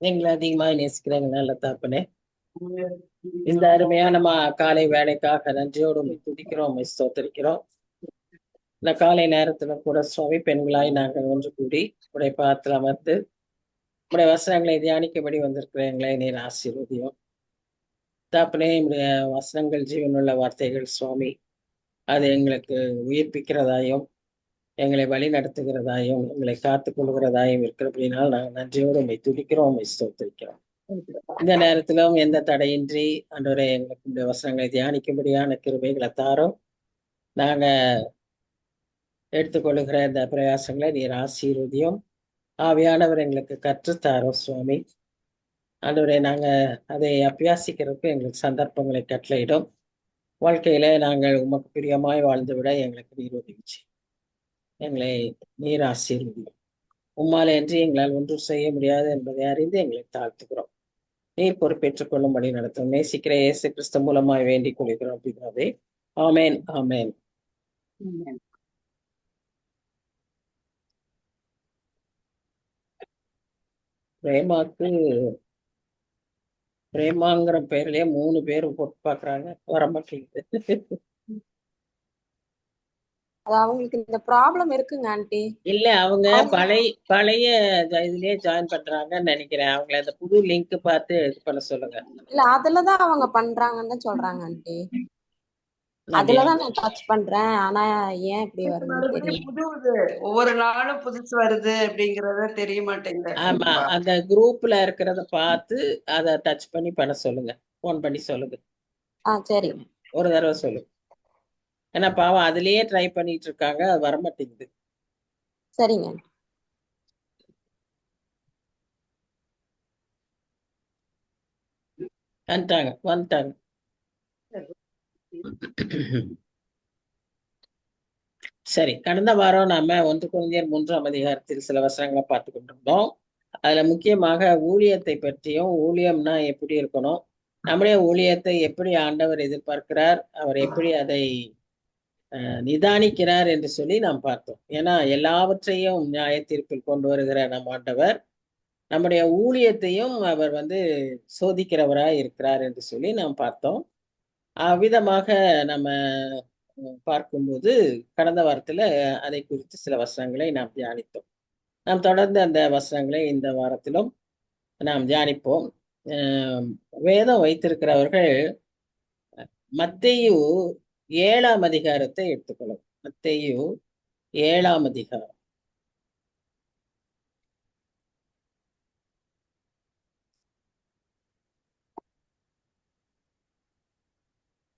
எங்களை அதிகமாக நேசிக்கிறேங்க நல்ல தாப்பனே. இந்த அருமையான காலை வேலைக்காக நன்றியோடு உம்மை துதிக்கிறோம், உம்மை ஸ்தோத்திரிக்கிறோம். இந்த காலை நேரத்துல கூட சுவாமி பெண்களாய் நாங்கள் ஒன்று கூடி உடைய பாத்திரம் அமர்ந்து உடைய வசனங்களை தியானிக்கபடி வந்திருக்கிற எங்களை நீர் ஆசீர்வதியும். தாப்பனே, உடைய வசனங்கள் ஜீவனுள்ள வார்த்தைகள் சுவாமி. அது எங்களுக்கு உயிர்ப்பிக்கிறதாயும் எங்களை வழி நடத்துகிறதாயும் எங்களை காத்துக் கொள்கிறதாயும் இருக்கிறபடினால் நாங்கள் நன்றியோடு உம்மை துதிக்கிறோம், உம்மை ஸ்தோத்திரிக்கிறோம். இந்த நேரத்திலும் எந்த தடையின்றி ஆண்டவரே எங்களுக்கு இந்த வசனங்களை தியானிக்கும்படியான கிருபைகளை தாரோம். நாங்க எடுத்துக்கொள்ளுகிற இந்த பிரயாசங்களை நீர் ஆசீர்வதியும். ஆவியானவர் எங்களுக்கு கற்றுத்தாரோம் சுவாமி. ஆண்டவரே, நாங்க அதை அபியாசிக்கிறதுக்கு எங்களுக்கு சந்தர்ப்பங்களை கட்டளையிடும். வாழ்க்கையில நாங்கள் உமக்கு பிரியமாய் வாழ்ந்து விட எங்களுக்கு நீர் உதவி செய்யும். எங்களை நீர் ஆசீர்வதியும். உம்மால் என்று எங்களால் ஒன்றும் செய்ய முடியாது என்பதை அறிந்து எங்களை தாழ்த்துக்கிறோம். நீர் பொறுப்பேற்றுக் கொள்ளும்படி நடத்தும். நேசிக்கிற இயேசு கிறிஸ்து மூலமாய் வேண்டிக் கொள்கிறோம் பிதாவே. ஆமென், ஆமென். பிரேமாங்கிற பேர்லயே 3 பேர் போட்டு பாக்குறாங்க, வர மாட்டேங்குது. அவங்களுக்கு இந்த ப்ராப்ளம் இருக்குங்க ஆண்டி. இல்ல, அவங்க பழைய இதுலயே ஜாயின் பண்றாங்கன்னு நினைக்கிறேன். அவங்கள அந்த புது லிங்க் பார்த்து இது பண்ண சொல்லுங்க. இல்ல, அதுலதான் அவங்க பண்றாங்கன்னு சொல்றாங்க ஆண்டி. அதுலதான் நான் டச் பண்றேன். ஆனா ஏன் இப்படி வருது? ஒவ்வொரு நாளும் புதுசு வருது அப்படிங்கறத தெரிய மாட்டேங்குது. ஆமா, அந்த குரூப்ல இருக்கிறத பார்த்து அத டச் பண்ணி பண்ண சொல்லுங்க. போன் பண்ணி சொல்லுங்க. சரி, ஒரு தடவை சொல்லுங்க. ஏன்னா பாவம் அதுலயே ட்ரை பண்ணிட்டு இருக்காங்க, அது வர மாட்டேங்குது. சரிங்க. வந்துட்டாங்க. சரி, கடந்த வாரம் நாம 1 கொரிந்தியர் 3ஆம் அதிகாரத்தில் சில வசனங்களை பார்த்து கொண்டிருந்தோம். அதுல முக்கியமாக ஊழியத்தை பற்றியும், ஊழியம்னா எப்படி இருக்கணும், நம்முடைய ஊழியத்தை எப்படி ஆண்டவர் எதிர்பார்க்கிறார், அவர் எப்படி அதை நிதானிக்கிறார் என்று சொல்லி நாம் பார்த்தோம். ஏன்னா எல்லாவற்றையும் நியாய தீர்ப்பில் கொண்டு வருகிற நம் ஆண்டவர் நம்முடைய ஊழியத்தையும் அவர் சோதிக்கிறவராய் இருக்கிறார் என்று சொல்லி நாம் பார்த்தோம். அவ்விதமாக நம்ம பார்க்கும்போது கடந்த வாரத்துல அதை குறித்து சில வசனங்களை நாம் தியானித்தோம். நாம் தொடர்ந்து அந்த வசனங்களை இந்த வாரத்திலும் நாம் தியானிப்போம். வேதம் வைத்திருக்கிறவர்கள் மத்தேயு 7ஆம் அதிகாரத்தை எடுத்துக்கொள்ளும். மத்தேயு 7ஆம் அதிகாரம்.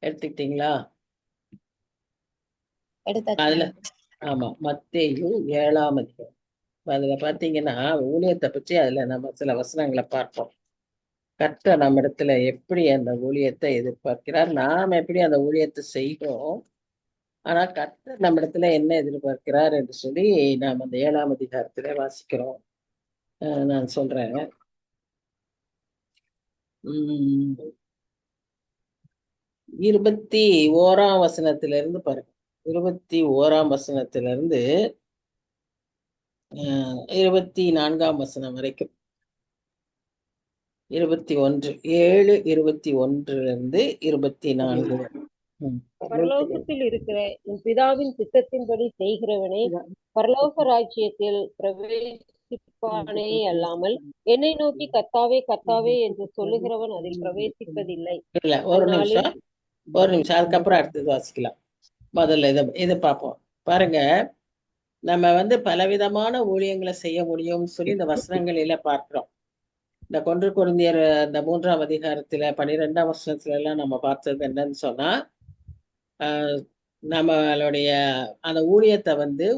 எடுத்துக்கிட்டீங்களா? அதுல ஆமா, மத்தேயு 7ஆம் அதிகாரம். அதுல பாத்தீங்கன்னா ஊழியத்தை பற்றி அதுல நம்ம சில வசனங்களை பார்ப்போம். கர்த்தர் நம்ம இடத்துல எப்படி அந்த ஊழியத்தை எதிர்பார்க்கிறார், நாம் எப்படி அந்த ஊழியத்தை செய்கிறோம், ஆனா கர்த்தர் நம்ம இடத்துல என்ன எதிர்பார்க்கிறார் என்று சொல்லி நாம் அந்த 7ஆம் அதிகாரத்துல வாசிக்கிறோம். நான் சொல்றேன். 21ஆம் வசனத்திலிருந்து பாருங்க. 21ஆம் வசனத்திலிருந்து 24ஆம் வசனம் வரைக்கும். 21 7 21 24. பரலோகத்தில் இருக்கிற என் பிதாவின் சித்தத்தின்படி செய்கிறவனே பரலோக ராஜ்யத்தில் பிரவேசிப்பானே அல்லாமல் என்னை நோக்கி கர்த்தாவே கர்த்தாவே என்று சொல்லுகிறவன் அதில் பிரவேசிப்பதில்லை. இல்ல, ஒரு நிமிஷம். அதுக்கப்புறம் அடுத்தது வாசிக்கலாம். முதல்ல இதை பார்ப்போம். பாருங்க, நம்ம பலவிதமான ஊழியங்களை செய்ய முடியும்னு சொல்லி இந்த வசனங்களில பார்க்கிறோம். இந்த 1 கொரிந்தியர் இந்த 3ஆம் அதிகாரத்துல 12ஆம் வசனத்துல எல்லாம் நம்ம பார்த்தது என்னன்னு சொன்னா, நம்மளுடைய அந்த ஊழியத்தை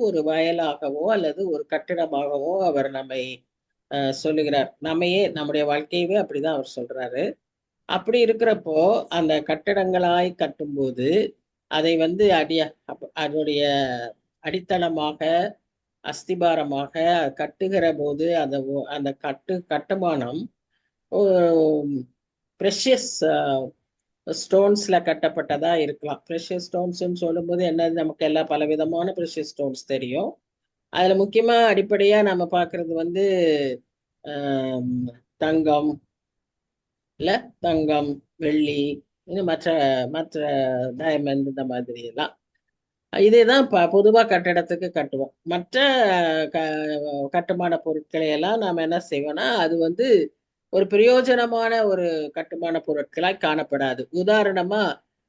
ஒரு வயலாகவோ அல்லது ஒரு கட்டிடமாகவோ அவர் நம்மை சொல்லுகிறார். நம்முடைய வாழ்க்கையவே அப்படிதான் அவர் சொல்றாரு. அப்படி இருக்கிறப்போ அந்த கட்டடங்களாய் கட்டும்போது அதை அதனுடைய அடித்தளமாக அஸ்திபாரமாக கட்டுகிற போது அந்த கட்டுமானம் ப்ரெஷியஸ் ஸ்டோன்ஸ்ல கட்டப்பட்டதா இருக்கலாம். ப்ரெஷியஸ் ஸ்டோன்ஸ்ன்னு சொல்லும் போது என்னது, நமக்கு எல்லாம் பலவிதமான ப்ரெஷியஸ் ஸ்டோன்ஸ் தெரியும். அதுல முக்கியமா அடிப்படையா நம்ம பார்க்கறது ஆம், தங்கம் இல்ல தங்கம், வெள்ளி, இன்னும் மற்ற மற்ற டைமண்ட் இந்த மாதிரி எல்லாம் இதேதான் பொதுவா கட்டடத்துக்கு கட்டுவோம். மற்ற கட்டுமான பொருட்களை எல்லாம் நாம என்ன செய்வோம்னா அது வந்து ஒரு பிரயோஜனமான ஒரு கட்டுமான பொருட்களாய் காணப்படாது. உதாரணமா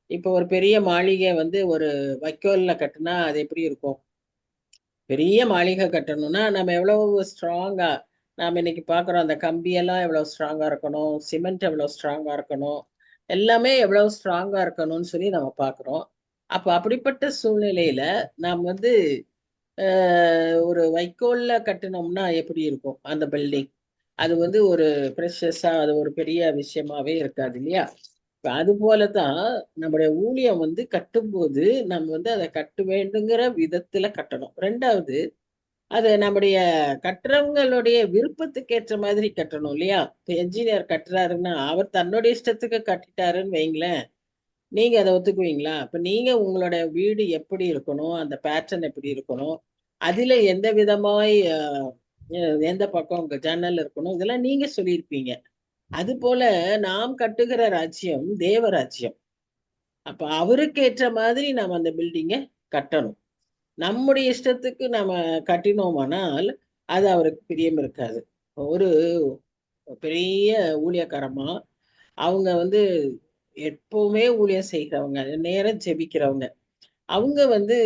இப்போ ஒரு பெரிய மாளிகை வந்து ஒரு வைக்கோல்ல கட்டுனா அது எப்படி இருக்கும்? பெரிய மாளிகை கட்டணும்னா நம்ம எவ்வளவு ஸ்ட்ராங்கா நாம இன்னைக்கு பாக்குறோம். அந்த கம்பியெல்லாம் எவ்வளவு ஸ்ட்ராங்கா இருக்கணும், சிமெண்ட் எவ்வளவு ஸ்ட்ராங்கா இருக்கணும், எல்லாமே எவ்வளவு ஸ்ட்ராங்கா இருக்கணும்னு சொல்லி நம்ம பாக்குறோம். அப்ப அப்படிப்பட்ட சூழ்நிலையில நாம் வந்து ஒரு வைக்கோல்ல கட்டினோம்னா எப்படி இருக்கும் அந்த பில்டிங்? அது வந்து ஒரு ப்ரெஷஸா அது ஒரு பெரிய விஷயமாவே இருக்காது இல்லையா? இப்ப அது போலதான் நம்முடைய ஊழியம் வந்து கட்டும்போது நம்ம வந்து அதை கட்ட வேண்டுங்கிற விதத்துல கட்டணும். ரெண்டாவது அது நம்முடைய கட்டுறவங்களுடைய விருப்பத்துக்கு ஏற்ற மாதிரி கட்டணும் இல்லையா? இப்ப என்ஜினியர் கட்டுறாருன்னா அவர் தன்னுடைய இஷ்டத்துக்கு கட்டிட்டாருன்னு வைங்களேன், நீங்க அதை ஒத்துக்குவீங்களா? இப்ப நீங்க உங்களோட வீடு எப்படி இருக்கணும், அந்த பேட்டர்ன் எப்படி இருக்கணும், அதுல எந்த விதமாய் எந்த பக்கம் உங்க ஜன்னல் இருக்கணும், இதெல்லாம் நீங்க சொல்லியிருப்பீங்க. அது போல நாம் கட்டுகிற ராஜ்யம் தேவ ராஜ்யம். அப்ப அவருக்கு ஏற்ற மாதிரி நாம் அந்த பில்டிங்கை கட்டணும். நம்முடைய இஷ்டத்துக்கு நம்ம கட்டினோமானால் அது அவருக்கு பிரியம் இருக்காது. ஒரு பெரிய ஊழியக்காரமா அவங்க வந்து எப்பவுமே ஊழியம் செய்கிறவங்க, நேரம் ஜெபிக்கிறவங்க. அவங்க வந்து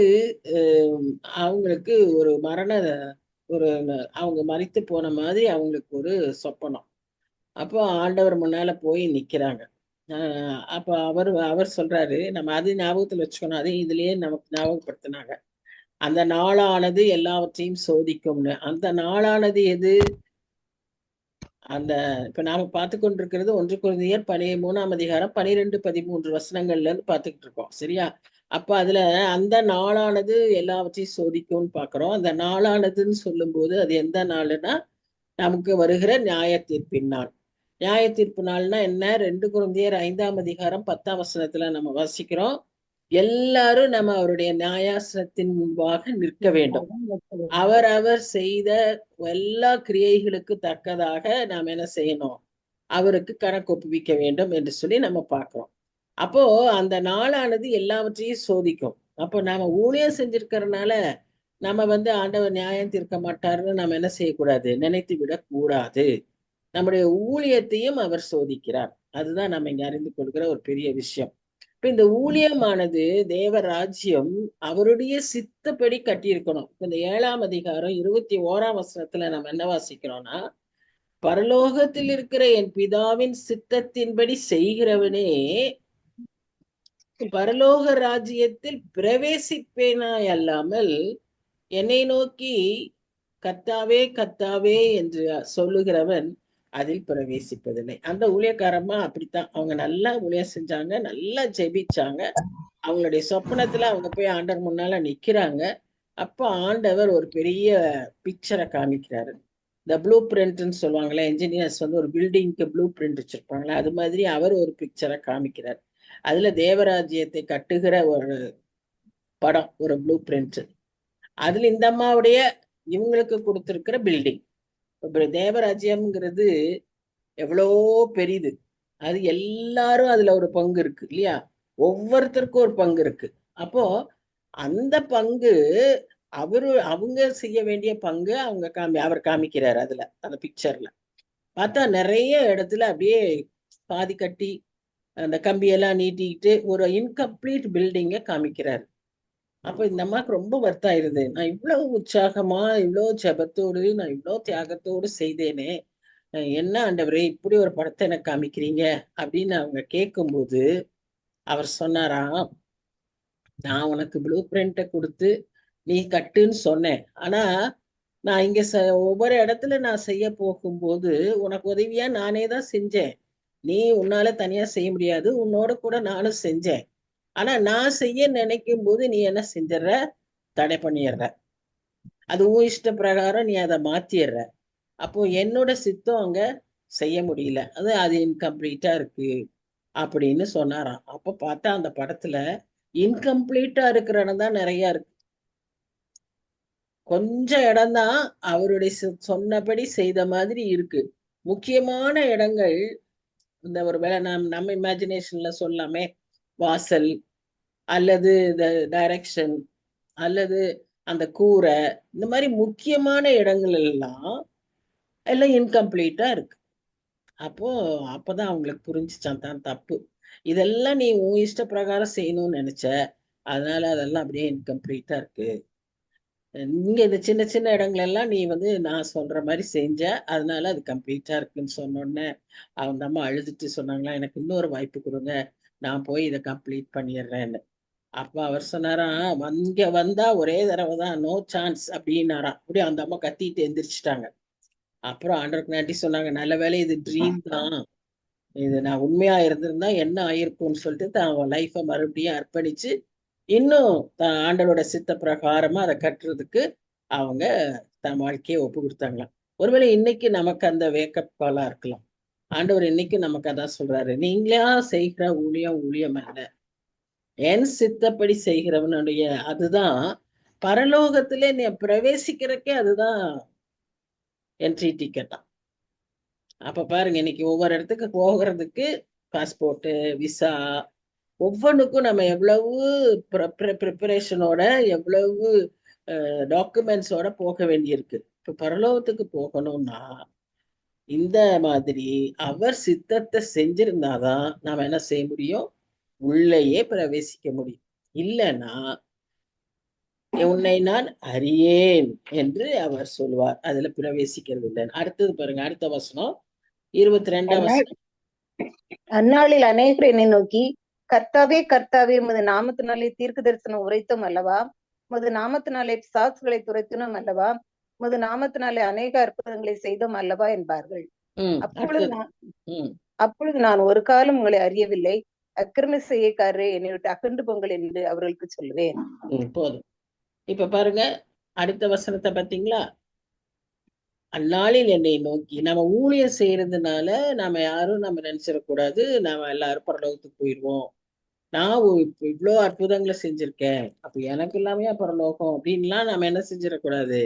அவங்களுக்கு ஒரு ஒரு அவங்க மரித்து போன மாதிரி அவங்களுக்கு ஒரு சொப்பனம். அப்போ ஆண்டவர் முன்னால போய் நிக்கிறாங்க. அப்ப அவர் சொல்றாரு, நம்ம அது ஞாபகத்துல வச்சுக்கணும். அது இதுலயே நமக்கு ஞாபகப்படுத்தினாங்க. அந்த நாளானது எல்லாவற்றையும் சோதிக்கும்னு. அந்த நாளானது எது? அந்த இப்ப நாம பார்த்து கொண்டிருக்கிறது 1 கொரிந்தியர் 13ஆம் அதிகாரம் 12, 13 வசனங்கள்ல இருந்து பார்த்துக்கிட்டு இருக்கோம். சரியா? அப்ப அதுல அந்த நாளானது எல்லாவற்றையும் சோதிக்கும்னு பார்க்கிறோம். அந்த நாளானதுன்னு சொல்லும்போது அது எந்த நாளுன்னா நமக்கு வருகிற நியாய தீர்ப்பின் நாள். நியாய தீர்ப்பு நாள்னா என்ன? 2 கொரிந்தியர் 5ஆம் அதிகாரம் 10ஆம் வசனத்துல நம்ம வாசிக்கிறோம். எல்லாரும் நம்ம அவருடைய நியாயாசனத்தின் முன்பாக நிற்க வேண்டும். அவர் செய்த எல்லா கிரியைகளுக்கு தக்கதாக நாம் என்ன செய்யணும்? அவருக்கு கணக்கு ஒப்புவிக்க வேண்டும் என்று சொல்லி நம்ம பார்க்கிறோம். அப்போ அந்த நாளானது எல்லாவற்றையும் சோதிக்கும். அப்போ நாம ஊழியம் செஞ்சிருக்கிறதுனால நம்ம வந்து ஆண்டவர் நியாயம் தீர்க்க மாட்டாருன்னு நம்ம என்ன செய்யக்கூடாது? நினைத்து விடக்கூடாது. நம்முடைய ஊழியத்தையும் அவர் சோதிக்கிறார். அதுதான் நம்ம இங்க அறிந்து கொள்கிற ஒரு பெரிய விஷயம். இப்ப இந்த ஊழியமானது தேவ ராஜ்யம் அவருடைய சித்தப்படி கட்டியிருக்கணும். இந்த 7ஆம் அதிகாரம் 21ஆம் வசனத்துல நம்ம என்ன வாசிக்கிறோம்னா, பரலோகத்தில் இருக்கிற என் பிதாவின் சித்தத்தின்படி செய்கிறவனே பரலோக ராஜ்யத்தில் பிரவேசிப்பேனாய் அல்லாமல் என்னை நோக்கி கர்த்தாவே கர்த்தாவே என்று சொல்லுகிறவன் அதில் பிரவேசிப்பதில்லை. அந்த ஊழியக்காரமா அப்படித்தான். அவங்க நல்லா ஊழியம் செஞ்சாங்க, நல்லா ஜெபிச்சாங்க. அவங்களுடைய சொப்பனத்துல அவங்க போய் ஆண்டவர் முன்னால நிக்கிறாங்க. அப்ப ஆண்டவர் ஒரு பெரிய பிக்சரை காமிக்கிறாரு. இந்த ப்ளூ பிரிண்ட்னு சொல்லுவாங்களே, என்ஜினியர்ஸ் வந்து ஒரு பில்டிங்க்கு ப்ளூ பிரிண்ட் வச்சிருப்பாங்களே, அது மாதிரி அவர் ஒரு பிக்சரை காமிக்கிறார். அதுல தேவராஜ்யத்தை கட்டுகிற ஒரு படம், ஒரு ப்ளூ பிரிண்ட். அதுல இந்த அம்மாவுடைய இவங்களுக்கு கொடுத்திருக்கிற பில்டிங். தேவராஜ்யம்ங்கிறது எவ்வளோ பெரிது. அது எல்லாரும் அதுல ஒரு பங்கு இருக்கு இல்லையா? ஒவ்வொருத்தருக்கும் ஒரு பங்கு இருக்கு. அப்போ அந்த பங்கு அவங்க செய்ய வேண்டிய பங்கு அவர் காமிக்கிறார். அதுல அந்த பிக்சர்ல பார்த்தா நிறைய இடத்துல அப்படியே பாதி கட்டி அந்த கம்பியெல்லாம் நீட்டிக்கிட்டு ஒரு இன்கம்ப்ளீட் பில்டிங்கை காமிக்கிறாரு. அப்ப இந்த அம்மாவுக்கு ரொம்ப வருத்தம் ஆயிருது. நான் இவ்வளவு உற்சாகமா, இவ்வளவு ஜபத்தோடு, நான் இவ்வளவு தியாகத்தோடு செய்தேனே, என்ன ஆண்டவரே இப்படி ஒரு படத்தை எனக்கு காமிக்கிறீங்க அப்படின்னு அவங்க கேட்கும்போது அவர் சொன்னாராம், நான் உனக்கு ப்ளூ பிரிண்ட்டை கொடுத்து நீ கட்டுன்னு சொன்னேன். ஆனா நான் இங்க ஒவ்வொரு இடத்துல நான் செய்ய போகும்போது உனக்கு உதவியா நானே தான் செஞ்சேன். நீ உன்னால தனியா செய்ய முடியாது, உன்னோட கூட நானும் செஞ்சேன். ஆனா நான் செய்ய நினைக்கும் போது நீ என்ன செஞ்சிடற? தடை பண்ணிடுற. அது உன் இஷ்ட பிரகாரம் நீ அதை மாத்திடுற. அப்போ என்னோட சித்தம் அங்க செய்ய முடியல, அது இன்கம்ப்ளீட்டா இருக்கு அப்படின்னு சொன்னாராம். அப்ப பார்த்தா அந்த படத்துல இன்கம்ப்ளீட்டா இருக்கிற இடம் தான் நிறைய இருக்கு. கொஞ்சம் இடம்தான் அவருடைய சொன்னபடி செய்த மாதிரி இருக்கு. முக்கியமான இடங்கள் இந்த ஒரு வேளை நம்ம இமேஜினேஷன்ல சொல்லாமே, வாசல் அல்லது டைரக்ஷன் அல்லது அந்த கூரை, இந்த மாதிரி முக்கியமான இடங்கள் எல்லாம் இன்கம்ப்ளீட்டா இருக்கு. அப்பதான் அவங்களுக்கு புரிஞ்சுச்சான் தான் தப்பு. இதெல்லாம் நீ உன் இஷ்ட பிரகாரம் செய்யணும்னு நினைச்ச, அதனால அதெல்லாம் அப்படியே இன்கம்ப்ளீட்டா இருக்கு. இங்க இந்த சின்ன சின்ன இடங்கள் எல்லாம் நீ நான் சொல்ற மாதிரி செஞ்ச, அதனால அது கம்ப்ளீட்டா இருக்குன்னு சொன்ன உடனே அவங்க அம்மா அழுதுட்டு சொன்னாங்களா, எனக்கு இன்னொரு வாய்ப்பு கொடுங்க, நான் போய் இதை கம்ப்ளீட் பண்ணிடுறேன்னு. அப்ப அவர் சொன்னாராம், இங்க வந்தா ஒரே தடவை தான், நோ சான்ஸ் அப்படின்னாராம். அப்படியே அந்த அம்மா கத்திட்டு எந்திரிச்சிட்டாங்க. அப்புறம் ஆண்டவருக்கு நன்றி சொன்னாங்க, நல்ல வேளை இது ட்ரீம் தான், இது நான் உண்மையா இருந்திருந்தா என்ன ஆயிருக்கும்னு சொல்லிட்டு தான் லைஃபை மறுபடியும் அர்ப்பணிச்சு இன்னும் ஆண்டவரோட சித்த பிரகாரமா அதை கட்டுறதுக்கு அவங்க தன் வாழ்க்கையை ஒப்பு கொடுத்தாங்களாம். ஒருவேளை இன்னைக்கு நமக்கு அந்த வேக்கப் காலா இருக்கலாம். ஆண்டவர் இன்னைக்கு நமக்கு அதான் சொல்றாரு, நீங்களா செய்கிற ஊழியம் அல்ல, என் சித்தப்படி செய்கிறவனுடைய அதுதான் பரலோகத்திலே நீ பிரவேசிக்கிறக்கே அதுதான் என்ட்ரி டிக்கெட்டா. அப்ப பாருங்க, இன்னைக்கு ஒவ்வொரு இடத்துக்கு போகிறதுக்கு பாஸ்போர்ட்டு, விசா, ஒவ்வொன்றுக்கும் நம்ம எவ்வளவு ப்ரிப்பரேஷனோட எவ்வளவு டாக்குமெண்ட்ஸோட போக வேண்டியிருக்கு. இப்ப பரலோகத்துக்கு போகணும்னா இந்த மாதிரி அவர் சித்தத்தை செஞ்சிருந்தாதான் நாம என்ன செய்ய முடியும், உள்ளேயே பிரவேசிக்க முடியும். இல்லைன்னா உன்னை நான் அறியேன் என்று அவர் சொல்வார், அதுல பிரவேசிக்கிறது இல்லைன்னு. அடுத்தது பாருங்க, அடுத்த வசனம் 22ஆம் வசனம். அந்நாளில் அநேகர் என்னை நோக்கி, கர்த்தாவே கர்த்தாவே, உமது நாமத்தினாலே தீர்க்க தரிசனம் உரைத்தோம் அல்லவா, உமது நாமத்தினாலே சாட்சிகளை துரைத்தனும் அல்லவா, உமது நாமத்தினாலே அநேக அற்புதங்களை செய்தோம் அல்லவா என்பார்கள். அப்பொழுது நான் ஒரு காலம் உங்களை அறியவில்லை, அக்கிரம செய்யக்காரரே, என்னை விட்டு அகன்று பொங்கல் என்று அவர்களுக்கு சொல்லுவேன். போதும். இப்ப பாருங்க அடுத்த வசனத்தை பார்த்தீங்களா, அந்நாளில் என்னை நோக்கி. நம்ம ஊழியம் செய்யறதுனால நாம யாரும் நம்ம நினைச்சிடக்கூடாது நாம எல்லாரும் பரலோகத்துக்கு போயிடுவோம், நான் இவ்வளோ அற்புதங்களை செஞ்சிருக்கேன், அப்ப எனக்கு எல்லாமே பரலோகம் அப்படின்லாம் நம்ம என்ன செஞ்சிடக்கூடாது,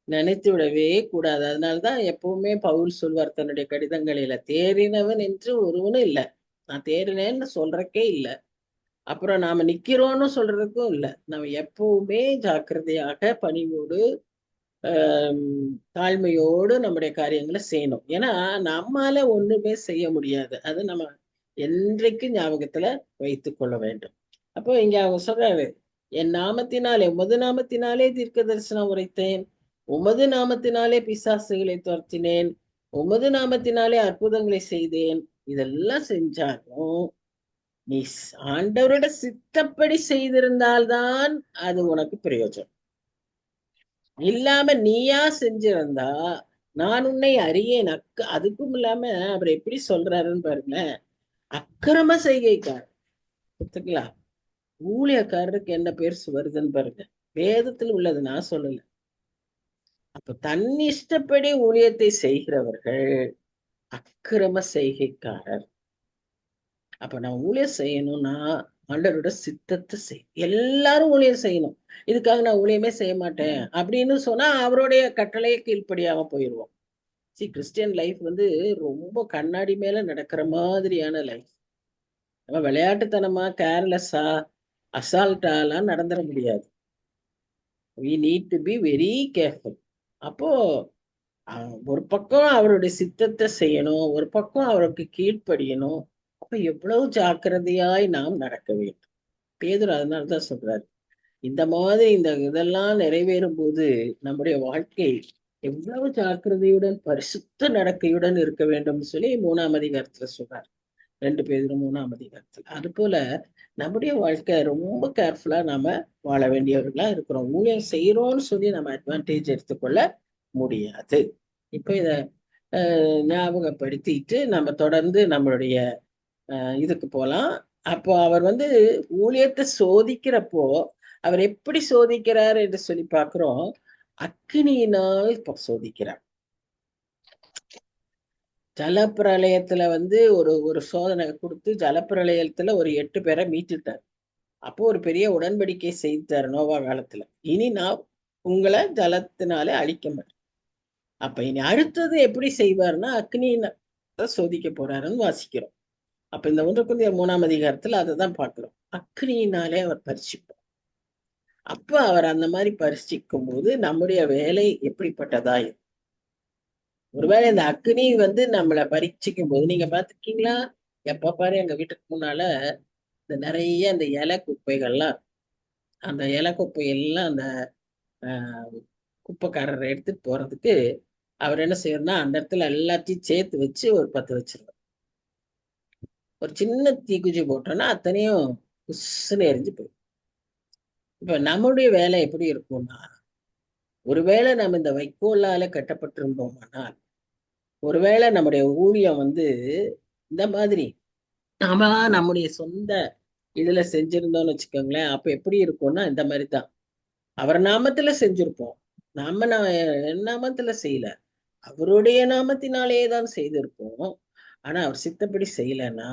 நினைத்து விடவே கூடாது. அதனாலதான் எப்பவுமே பவுல் சொல்வார் தன்னுடைய கடிதங்களில, தேறினவன் என்று ஒருவனும் இல்லை, நான் தேறினேன்னு சொல்றக்கே இல்லை, அப்புறம் நாம நிக்கிறோம்னு சொல்றதுக்கும் இல்லை. நம்ம எப்பவுமே ஜாக்கிரதையாக பணிவோடு தாழ்மையோடு நம்முடைய காரியங்களை செய்யணும். ஏன்னா நம்மால ஒண்ணுமே செய்ய முடியாது, அது நம்ம என்றைக்கு ஞாபகத்துல வைத்து கொள்ள வேண்டும். அப்போ இங்க அவங்க சொல்றாரு, என் நாமத்தினாலே, உமது நாமத்தினாலே தீர்க்க தரிசனம் உரைத்தேன், உமது நாமத்தினாலே பிசாசுகளை துரத்தினேன், உமது நாமத்தினாலே அற்புதங்களை செய்தேன். இதெல்லாம் செஞ்சாலும் நீ ஆண்டவரோட சித்தப்படி செய்திருந்தால்தான் அது உனக்கு பிரயோஜனம். இல்லாம நீயா செஞ்சிருந்தா நான் உன்னை அறியேன். அதுக்கும் இல்லாம அவர் எப்படி சொல்றாருன்னு பாருங்களேன், அக்கிரம செய்கைக்காரர். புரியுதுங்களா? ஊழியக்காரருக்கு என்ன பேர் வருதுன்னு பாருங்க, வேதத்தில் உள்ளது, நான் சொல்லல. அப்ப தன் இஷ்டப்படி ஊழியத்தை செய்கிறவர்கள் அக்கிரம செய்கைக்காரர். அப்ப நான் ஊழியம் செய்யணும்னா ஆண்டவரோட சித்தத்தை எல்லாரும் ஊழியம் செய்யணும். இதுக்காக நான் ஊழியமே செய்ய மாட்டேன் அப்படின்னு சொன்னா அவருடைய கட்டளையை கீழ்ப்படியாம போயிடுவோம். கிறிஸ்டியன் லைஃப் ரொம்ப கண்ணாடி மேல நடக்கிற மாதிரியான லைஃப். நம்ம விளையாட்டுத்தனமா, கேர்லெஸ்ஸா, அசால்ட்டாலாம் நடந்துட முடியாது. we need to be very careful. அப்போ ஒரு பக்கம் அவருடைய சித்தத்தை செய்யணும், ஒரு பக்கம் அவருக்கு கீழ்ப்படியணும். அப்ப எவ்வளவு ஜாக்கிரதையாய் நாம் நடக்க வேண்டும். பேதுரு அதனாலதான் சொல்றாரு, இந்த மாதிரி இதெல்லாம் நிறைவேறும் போது நம்முடைய வாழ்க்கை எவ்வளவு ஜாக்கிரதையுடன் பரிசுத்த நடக்கையுடன் இருக்க வேண்டும் சொல்லி 3ஆம் அதிகாரத்துல சொல்றாரு, 2 பேதுரு 3ஆம் அதிகாரத்துல. அது போல நம்முடைய வாழ்க்கை ரொம்ப கேர்ஃபுல்லா நாம வாழ வேண்டியவர்களா இருக்கிறோம். ஊழியம் செய்யறோம்னு சொல்லி நம்ம அட்வான்டேஜ் எடுத்துக்கொள்ள முடியாது. இப்ப இத ஞாபகப்படுத்திட்டு நம்ம தொடர்ந்து நம்மளுடைய இதுக்கு போலாம். அப்போ அவர் ஊழியத்தை சோதிக்கிறப்போ அவர் எப்படி சோதிக்கிறார் என்று சொல்லி பார்க்கிறோம். அக்கினியினால் சோதிக்கிறார். ஜலப்பிரளயத்துல ஒரு சோதனை கொடுத்து ஜலப்பிரளயத்துல ஒரு 8 பேரை மீட்டுட்டார். அப்போ ஒரு பெரிய உடன்படிக்கை செய்தார் நோவா காலத்துல. இனி நான் உங்களை ஜலத்தினாலே அழிக்க மாட்டார். அப்ப இனி அடுத்தது எப்படி செய்வார்னா அக்னியில சோதிக்க போறாருன்னு வாசிக்கிறோம். அப்ப இந்த 1 கொரிந்தியர் 3ஆம் அதிகாரத்துல அதை தான் பார்க்கிறோம். அக்னியினாலே அவர் பரிசிப்பார். அப்ப அவர் அந்த மாதிரி பரிசிக்கும் போது நம்முடைய வேலை எப்படிப்பட்டதா இருக்கும்? ஒருவேளை இந்த அக்னி நம்மளை பரீட்சிக்கும் போது நீங்க பாத்துருக்கீங்களா? எப்ப பாரு எங்க வீட்டுக்கு முன்னால இந்த நிறைய இந்த இலை குப்பைகள்லாம், அந்த இலை குப்பை எல்லாம் அந்த குப்பைக்காரரை எடுத்துட்டு போறதுக்கு அவர் என்ன செய்யறதுன்னா அந்த இடத்துல எல்லாத்தையும் சேர்த்து வச்சு ஒரு 10 வச்சிருவார். ஒரு சின்ன தீக்குச்சி போட்டோம்னா அத்தனையும் குசுன்னு எரிஞ்சு போயிடும். இப்ப நம்முடைய வேலை எப்படி இருக்கும்னா, ஒருவேளை நம்ம இந்த வைக்கோலால கட்டப்பட்டிருந்தோம்னால், ஒருவேளை நம்முடைய ஊழியம் இந்த மாதிரி நாம நம்முடைய சொந்த இதுல செஞ்சிருந்தோம்னு வச்சுக்கோங்களேன், அப்ப எப்படி இருக்கும்னா இந்த மாதிரி தான். அவர் நாமத்துல செஞ்சிருப்போம், நாம நாமத்துல செய்யல, அவருடைய நாமத்தினாலேயே தான் செய்திருப்போம். ஆனா அவர் சித்தப்படி செய்யலைன்னா,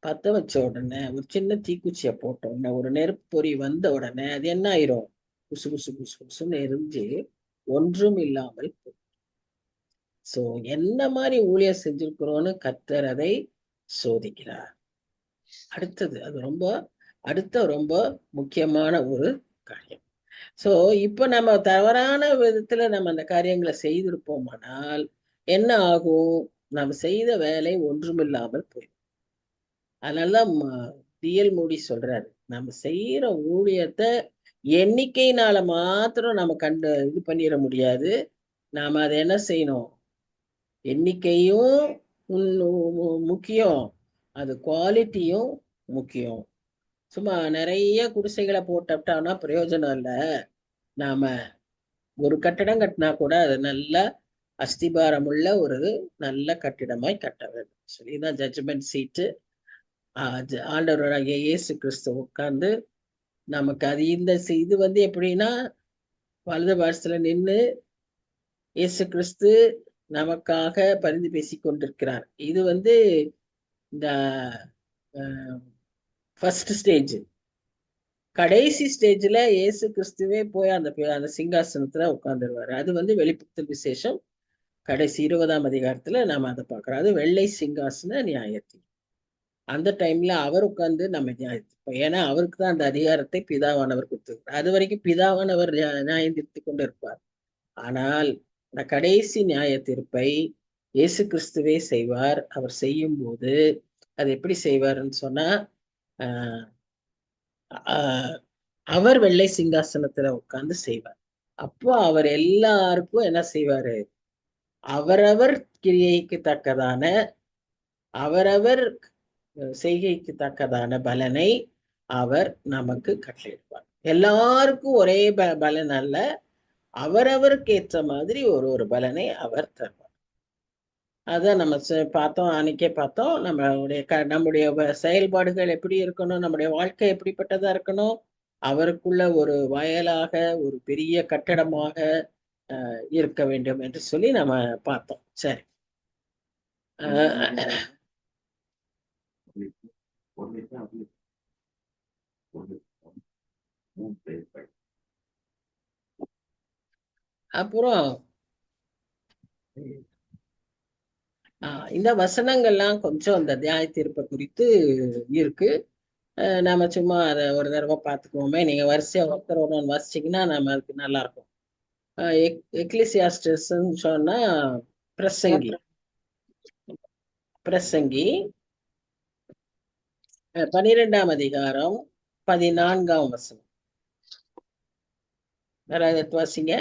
பத்த வச்ச உடனே ஒரு சின்ன தீக்குச்சியை போட்ட உடனே ஒரு நெருப்பு பொறி வந்த உடனே அது என்ன ஆயிரும்? குசு குசு குசு குசுன்னு எரிஞ்சு ஒன்றும் இல்லாமல் போகும். சோ என்ன மாதிரி ஊழியர் செஞ்சிருக்கிறோன்னு கர்த்தர் அதை சோதிக்கிறார். அடுத்தது அது ரொம்ப முக்கியமான ஒரு காரியம். சோ இப்ப நம்ம தவறான விதத்துல நம்ம அந்த காரியங்களை செய்திருப்போமானால் என்ன ஆகும்? நம்ம செய்த வேலை ஒன்றுமில்லாமல் போயிடும். அதனாலதான் டிஎல் மூடி சொல்றாரு, நம்ம செய்யற ஊழியத்தை எண்ணிக்கையினால மாத்திரம் நம்ம இது பண்ணிட முடியாது. நாம அதை என்ன செய்யணும்? எண்ணிக்கையும் முக்கியம், அது குவாலிட்டியும் முக்கியம். சும்மா நிறைய குடிசைகளை போட்டோம்னா பிரயோஜனம் இல்லை. நாம ஒரு கட்டடம் கட்டினா கூட அது நல்ல அஸ்திபாரம் உள்ள ஒரு நல்ல கட்டிடமாய் கட்ட வேண்டும். சொல்லிதான் ஜட்ஜ்மெண்ட் சீட்டு ஆண்டவராகிய இயேசு கிறிஸ்து உட்கார்ந்து நமக்கு அது இது எப்படின்னா வலது பாரசத்துல நின்று இயேசு கிறிஸ்து நமக்காக பரிந்து பேசி கொண்டிருக்கிறார். இது இந்த ஃபர்ஸ்ட் ஸ்டேஜ். கடைசி ஸ்டேஜ்ல இயேசு கிறிஸ்துவே போய் அந்த சிங்காசனத்துல உட்கார்ந்துருவாரு. அது வெளிப்படுத்தல் விசேஷம் கடைசி 20ஆம் அதிகாரத்துல நாம அதை பார்க்கிறோம். அது வெள்ளை சிங்காசன நியாயத்தீர்ப்பு. அந்த டைம்ல அவர் உட்கார்ந்து நம்ம நியாயத்தீர்ப்போம். ஏன்னா அவருக்கு தான் அந்த அதிகாரத்தை பிதாவானவர் கொடுத்திருக்கிறார். அது வரைக்கும் பிதாவானவர் நியாயம் தீர்த்து கொண்டு இருப்பார். ஆனால் இந்த கடைசி நியாய தீர்ப்பை இயேசு கிறிஸ்துவே செய்வார். அவர் செய்யும் போது அது எப்படி செய்வார்ன்னு சொன்னா, அவர் வெள்ளை சிங்காசனத்துல உட்கார்ந்து செய்வார். அப்போ அவர் எல்லாருக்கும் என்ன செய்வாரு? அவரவர் கிரியைக்கு தக்கதான அவரவர் செய்கைக்கு தக்கதான பலனை அவர் நமக்கு கட்டளையிடுவார். எல்லாருக்கும் ஒரே பலன் அல்ல, அவரவருக்கு ஏற்ற மாதிரி ஒரு பலனை அவர் தருவார். அதான் நம்ம பார்த்தோம், அன்னைக்கே பார்த்தோம். நம்முடைய செயல்பாடுகள் எப்படி இருக்கணும், நம்முடைய வாழ்க்கை எப்படிப்பட்டதா இருக்கணும், அவருக்குள்ள ஒரு வயலாக ஒரு பெரிய கட்டடமாக இருக்க வேண்டும் என்று சொல்லி நம்ம பார்த்தோம். சரி, அப்புறம் இந்த வசனங்கள்லாம் கொஞ்சம் அந்த நியாய தீர்ப்பை குறித்து இருக்கு. நாம சும்மா அதை ஒரு தடவை பார்த்துக்குவோமே. நீங்க வரிசையா ஒருத்தர் ஒன்று வாசிச்சீங்கன்னா நம்ம அதுக்கு நல்லா இருக்கும். எக்லிசியாஸ்டஸ் சொன்னா பிரசங்கி 12ஆம் அதிகாரம் 14ஆம் வசனம். யாராவது வாசிங்க.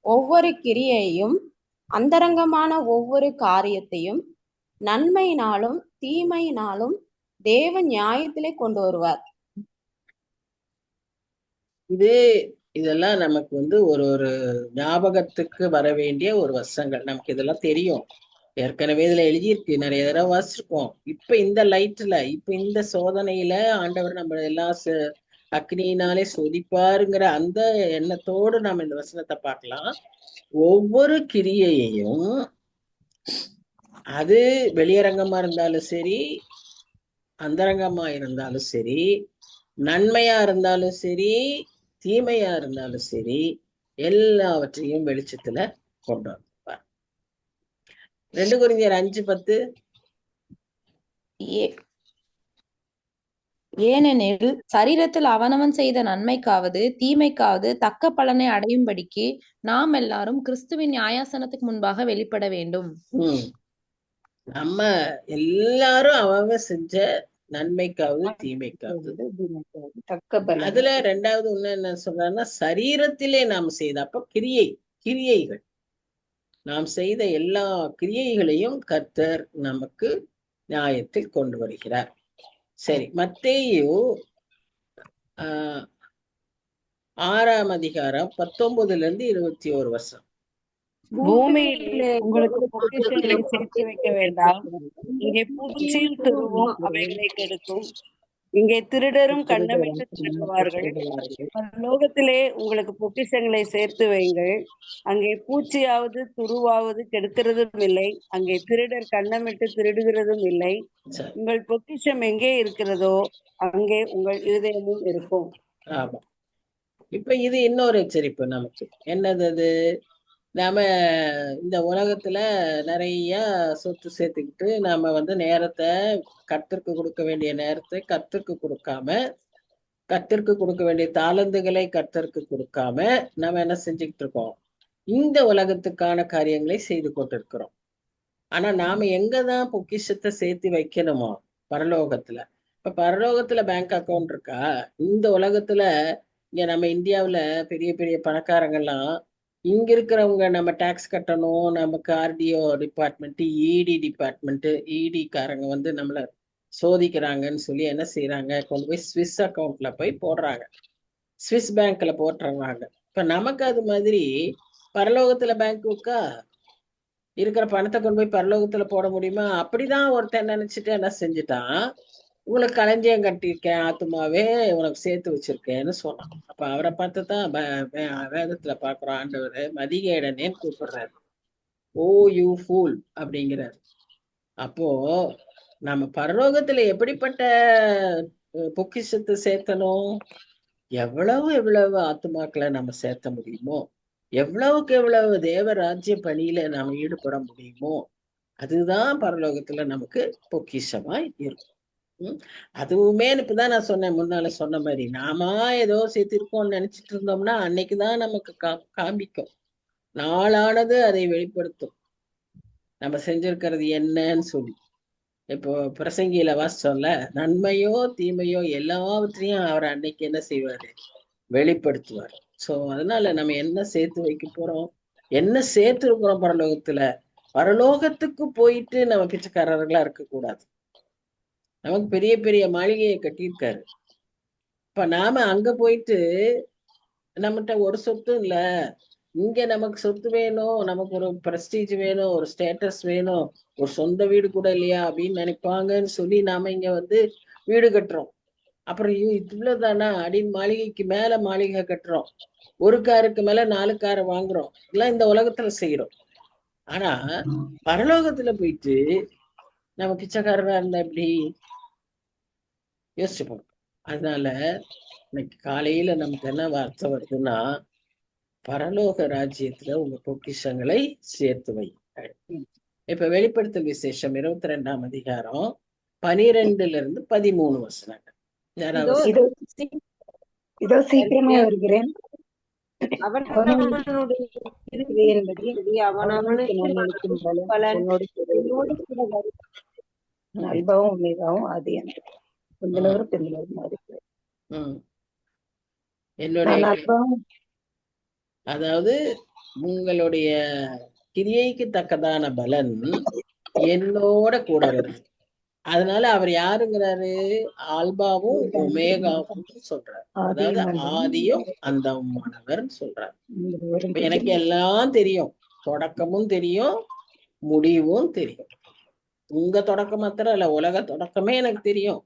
ஒவ்வொரு கிரியையும் அந்தரங்கமான ஒவ்வொரு காரியத்தையும் நன்மையினாலும் தீமையினாலும் தேவ நியாயத்திலே கொண்டு வருவார். இதெல்லாம் நமக்கு ஒரு ஞாபகத்துக்கு வர வேண்டிய ஒரு வசனங்கள். நமக்கு இதெல்லாம் தெரியும், ஏற்கனவே இதுல எழுதியிருக்கு, நிறைய தடவை வாசிச்சிருக்கோம். இப்ப இந்த லைட்ல, இப்ப இந்த சோதனையில ஆண்டவர் நம்ம எல்லாம் அக்னியினாலே சோதிப்பாருங்கிற அந்த எண்ணத்தோடு நாம இந்த வசனத்தை பார்க்கலாம். ஒவ்வொரு கிரியையையும் அது வெளியரங்கமா இருந்தாலும் சரி, அந்தரங்கமா இருந்தாலும் சரி, நன்மையா இருந்தாலும் சரி, தீமையா இருந்தாலும் சரி, எல்லாவற்றையும் வெளிச்சத்துல கொண்டு வந்திருப்பார். 2 கொரிந்தியர் 5:10. ஏ- ஏனெனில் சரீரத்தில் அவனவன் செய்த நன்மைக்காவது தீமைக்காவது தக்க பலனை அடையும்படிக்கு நாம் எல்லாரும் கிறிஸ்துவின் நியாயாசனத்துக்கு முன்பாக வெளிப்பட வேண்டும். நம்ம எல்லாரும் அவன் செஞ்ச நன்மைக்காவது தீமைக்காவது. தக்க பலன். அதுல 2வது ஒண்ணு என்ன சொல்றாருன்னா, சரீரத்திலே நாம் செய்த, அப்ப கிரியைகள் நாம் செய்த எல்லா கிரியைகளையும் கர்த்தர் நமக்கு நியாயத்தில் கொண்டு வருகிறார். சரி, மத்தேயு 6ஆம் அதிகாரம் 19-21 பூமியிலே உங்களுக்கு பொக்கிஷங்களை சேர்த்து வைக்க வேண்டாம். இங்கே பூச்சியும் துருவும் அவைகளை கெடுக்கும். இங்கே திருடரும் கண்ணமிட்டு திருடுவார்கள். பரலோகத்திலே உங்களுக்கு பொக்கிஷங்களை சேர்த்து வைங்கள். அங்கே பூச்சியாவது துருவாவது கெடுக்கிறதும் இல்லை. அங்கே திருடர் கண்ணமிட்டு திருடுகிறதும் இல்லை. உங்கள் பொக்கிஷம் எங்கே இருக்கிறதோ அங்கே உங்கள் இருதயமும் இருக்கும். ஆமா. இப்ப இது இன்னொரு எச்சரிப்பு நமக்கு. என்னது அது? நாம இந்த உலகத்துல நிறைய சொத்து சேர்த்துக்கிட்டு நாம நேரத்தை கர்த்தருக்கு கொடுக்க வேண்டிய நேரத்தை கர்த்தருக்கு கொடுக்காம, கர்த்தருக்கு கொடுக்க வேண்டிய தாளந்துகளை கர்த்தருக்கு கொடுக்காம நம்ம என்ன செஞ்சுக்கிட்டு இருக்கோம்? இந்த உலகத்துக்கான காரியங்களை செய்து கொண்டிருக்கிறோம். ஆனா நாம எங்கதான் பொக்கிஷத்தை சேர்த்து வைக்கணுமோ? பரலோகத்துல. இப்ப பரலோகத்துல பேங்க் அக்கௌண்ட் இருக்கா? இந்த உலகத்துல இங்க நம்ம இந்தியாவுல பெரிய பெரிய பணக்காரங்கெல்லாம் இங்க இருக்கிறவங்க நம்ம டாக்ஸ் கட்டணும், நமக்கு ஆர்டிஓ டிபார்ட்மெண்ட், இடி டிபார்ட்மெண்ட், இடி காரங்க நம்மள சோதிக்கிறாங்கன்னு சொல்லி என்ன செய்யறாங்க, கொண்டு போய் ஸ்விஸ் அக்கௌண்ட்ல போய் போடுறாங்க, ஸ்விஸ் பேங்க்ல போட்டுறாங்க. இப்ப நமக்கு அது மாதிரி பரலோகத்துல பேங்க் இருக்கா? இருக்கிற பணத்தை கொண்டு போய் பரலோகத்துல போட முடியுமா? அப்படிதான் ஒருத்தன் நினைச்சிட்டு என்ன செஞ்சுட்டான், உங்களுக்கு களஞ்சியம் கட்டியிருக்கேன் ஆத்துமாவே, உனக்கு சேர்த்து வச்சிருக்கேன்னு சொன்னான். அப்ப அவரை பார்த்துதான் வேதத்துல பாக்குறோம், ஆண்டவர் மதிகேடனேன்னு கூப்பிடுறாரு. ஓ யூ ஃபூல் அப்படிங்கிறாரு. அப்போ நம்ம பரலோகத்துல எப்படிப்பட்ட பொக்கிஷத்தை சேர்த்தணும்? எவ்வளவு ஆத்துமாக்களை நம்ம சேர்த்த முடியுமோ, எவ்வளவுக்கு எவ்வளவு தேவ ராஜ்ய பணியில நாம ஈடுபட முடியுமோ, அதுதான் பரலோகத்துல நமக்கு பொக்கிஷமா இருக்கும். அதுவுமே இப்பதான் நான் சொன்னேன், முன்னால சொன்ன மாதிரி நாம ஏதோ சேர்த்திருக்கோம்னு நினைச்சிட்டு இருந்தோம்னா அன்னைக்குதான் நமக்கு காமிக்கும், நாளானது அதை வெளிப்படுத்தும் நம்ம செஞ்சிருக்கிறது என்னன்னு சொல்லி. இப்போ பிரசங்கியில வாசிச்சோம்ல, நன்மையோ தீமையோ எல்லாவற்றையும் அவர் அன்னைக்கு என்ன செய்வாரு? வெளிப்படுத்துவார். சோ அதனால நம்ம என்ன சேர்த்து வைக்க போறோம், என்ன சேர்த்து இருக்கிறோம் பரலோகத்துல? பரலோகத்துக்கு போயிட்டு நம்ம பிச்சைக்காரர்களா இருக்கக்கூடாது. நமக்கு பெரிய பெரிய மாளிகையை கட்டியிருக்காரு. இப்ப நாம அங்க போயிட்டு நம்மகிட்ட ஒரு சொத்தும் இல்ல, இங்க நமக்கு சொத்து வேணும், நமக்கு ஒரு பிரஸ்டீஜ் வேணும், ஒரு ஸ்டேட்டஸ் வேணும், ஒரு சொந்த வீடு கூட இல்லையா அப்படின்னு நினைப்பாங்கன்னு சொல்லி நாம இங்க வீடு கட்டுறோம். அப்புறம் இவ்வளவுதானா அப்படின்னு மாளிகைக்கு மேல மாளிகை கட்டுறோம், ஒரு காருக்கு மேல 4 காரை வாங்குறோம். இதெல்லாம் இந்த உலகத்துல செய்யறோம். ஆனா பரலோகத்துல போயிட்டு நம்ம பிச்சைக்காரரா இருந்தா எப்படி? யோசிச்சு பார்ப்போம். அதனால இன்னைக்கு காலையில நமக்கு என்ன வார்த்தை வருதுன்னா, பரலோக ராஜ்யத்துல உங்க பொக்கிஷங்களை சேர்த்து வை. இப்ப வெளிப்படுத்தல் விசேஷம் 22ஆம் அதிகாரம் 12-13 வசனங்கள். இதோ சீக்கிரமே வருகிறேன். அல்பாவும் மிகவும் அது என்று அதாவது உங்களுடைய கிரியைக்கு தக்கதான பலன் என்னோட கூட வருது. அதனால அவர் யாருங்கிறாரு? ஆல்பாவும் ஒமேகாவும் சொல்றாரு. அதாவது ஆதியும் அந்தமானவர் சொல்றாரு. எனக்கு எல்லாம் தெரியும், தொடக்கமும் தெரியும், முடிவும் தெரியும். உங்க தொடக்கம் மாத்திரம் இல்ல, உலக தொடக்கமே எனக்கு தெரியும்,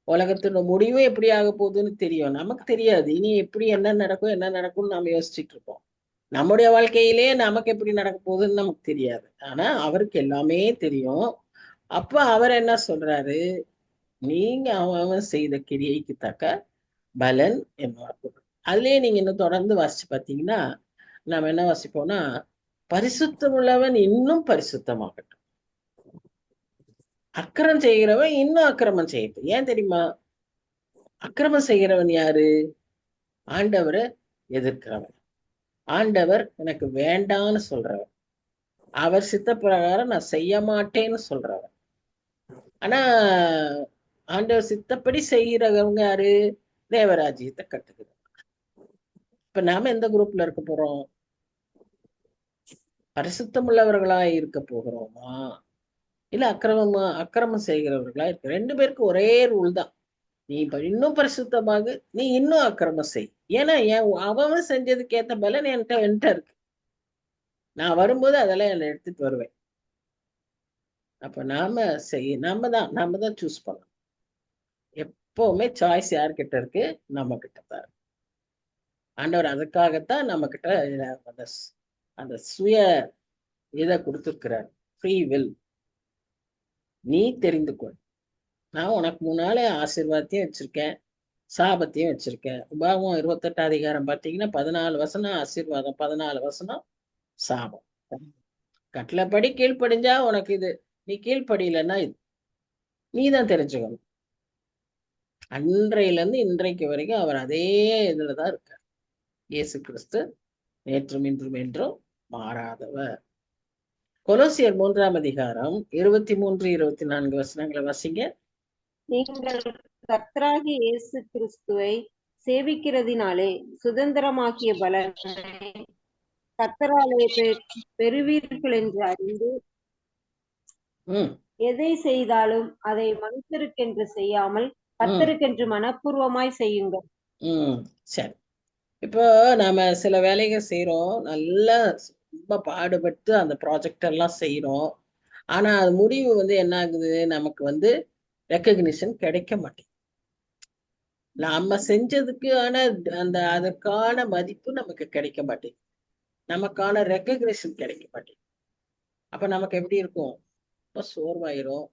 உலகத்தோட முடிவும் எப்படி ஆக போகுதுன்னு தெரியும். நமக்கு தெரியாது இனி எப்படி என்ன நடக்கும்னு நாம யோசிச்சுட்டு இருப்போம். நம்முடைய வாழ்க்கையிலே நமக்கு எப்படி நடக்க போகுதுன்னு நமக்கு தெரியாது. ஆனா அவருக்கு எல்லாமே தெரியும். அப்ப அவர் என்ன சொல்றாரு, நீங்க அவன் செய்த கிரியைக்கு தக்க பலன் என்ன. அதுலயே நீங்க இன்னும் தொடர்ந்து வாசிச்சு பார்த்தீங்கன்னா, நம்ம என்ன வாசிப்போம்னா, பரிசுத்தம் உள்ளவன் இன்னும் பரிசுத்தமாகட்டும், அக்கிரமம் செய்கிறவன் இன்னும் அக்கிரமம் செய்யட்டும். ஏன் தெரியுமா? அக்கிரமம் செய்கிறவன் யாரு? ஆண்டவரை எதிர்க்கிறவன், ஆண்டவர் எனக்கு வேண்டான்னு சொல்றவன், அவர் சித்த பிரகாரம் நான் செய்ய மாட்டேன்னு சொல்றவன். ஆனா ஆண்டவர் சித்தப்படி செய்கிறவங்க யாரு? தேவராஜ்யத்தை கட்டுகிறது. இப்ப நாம எந்த குரூப்ல இருக்க போறோம்? பரிசுத்தம் உள்ளவர்களா இருக்க போகிறோமா, இல்ல அக்கிரமம் செய்கிறவர்களா இருக்க? ரெண்டு பேருக்கு ஒரே ரூல் தான். நீ இன்னும் பரிசுத்தமாக, நீ இன்னும் அக்கிரமம் செய். ஏன்னா அவன் செஞ்சதுக்கு ஏத்த பலன் என்கிட்ட இருக்கு. நான் வரும்போது அதெல்லாம் என்ன எடுத்துட்டு வருவேன். அப்ப நாம தான் சூஸ் பண்ணணும். எப்பவுமே சாய்ஸ் யார்கிட்ட இருக்கு? நம்ம கிட்ட தான். ஆண்டவர் அதுக்காகத்தான் நம்ம கிட்ட அந்த சுய இதை கொடுத்துருக்கிறார், ஃப்ரீ வில். நீ தெரிந்து கொள். நான் உனக்கு முன்னாலே ஆசீர்வாதத்தையும் வச்சிருக்கேன், சாபத்தையும் வச்சிருக்கேன். உபாகமம் 28 அதிகாரம் பார்த்தீங்கன்னா 14 வசனம் ஆசீர்வாதம், 14 வசனம் சாபம். கட்டளைப்படி கீழ்ப்படிஞ்சா உனக்கு இது, நீ கீழ்ப்படியலன்னா இது. நீ தான் தெரிஞ்சுக்கணும். அன்றையில இருந்து இன்றைக்கு வரைக்கும் அவர் அதே இதுலதான் இருக்கார். இயேசு கிறிஸ்து நேற்றும் இன்றும் என்றும் மாறாதவர். கொலோசியர் 3 அதிகாரம் 23, 24 வசனங்களை வாசிங்க. நீங்கள் கர்த்தராகிய இயேசு கிறிஸ்துவை சேவிக்கிறதினாலே சுதந்திரமாக்கிய பலனை கர்த்தராலே பெறுவீர்கள் என்று அறிந்து எதை செய்தாலும் அதை மனுஷருக்கென்று செய்யாமல் கர்த்தருக்கென்று மனப்பூர்வமாய் செய்யுங்கள். சரி, இப்போ நாம சில வேலைகள் செய்யறோம், நல்லா ரொம்ப பாடுபட்டு அந்த ப்ராஜெக்ட் எல்லாம் செய்யறோம். ஆனா அது முடிவு என்ன ஆகுது, நமக்கு ரெக்கக்னிஷன் கிடைக்க மாட்டேங்குது. நாம செஞ்சதுக்கு அதற்கான மதிப்பு நமக்கு கிடைக்க மாட்டேங்குது, நமக்கான ரெக்கக்னிஷன் கிடைக்க மாட்டேங்குது. அப்ப நமக்கு எப்படி இருக்கும்? ரொம்ப சோர்வாயிரும்.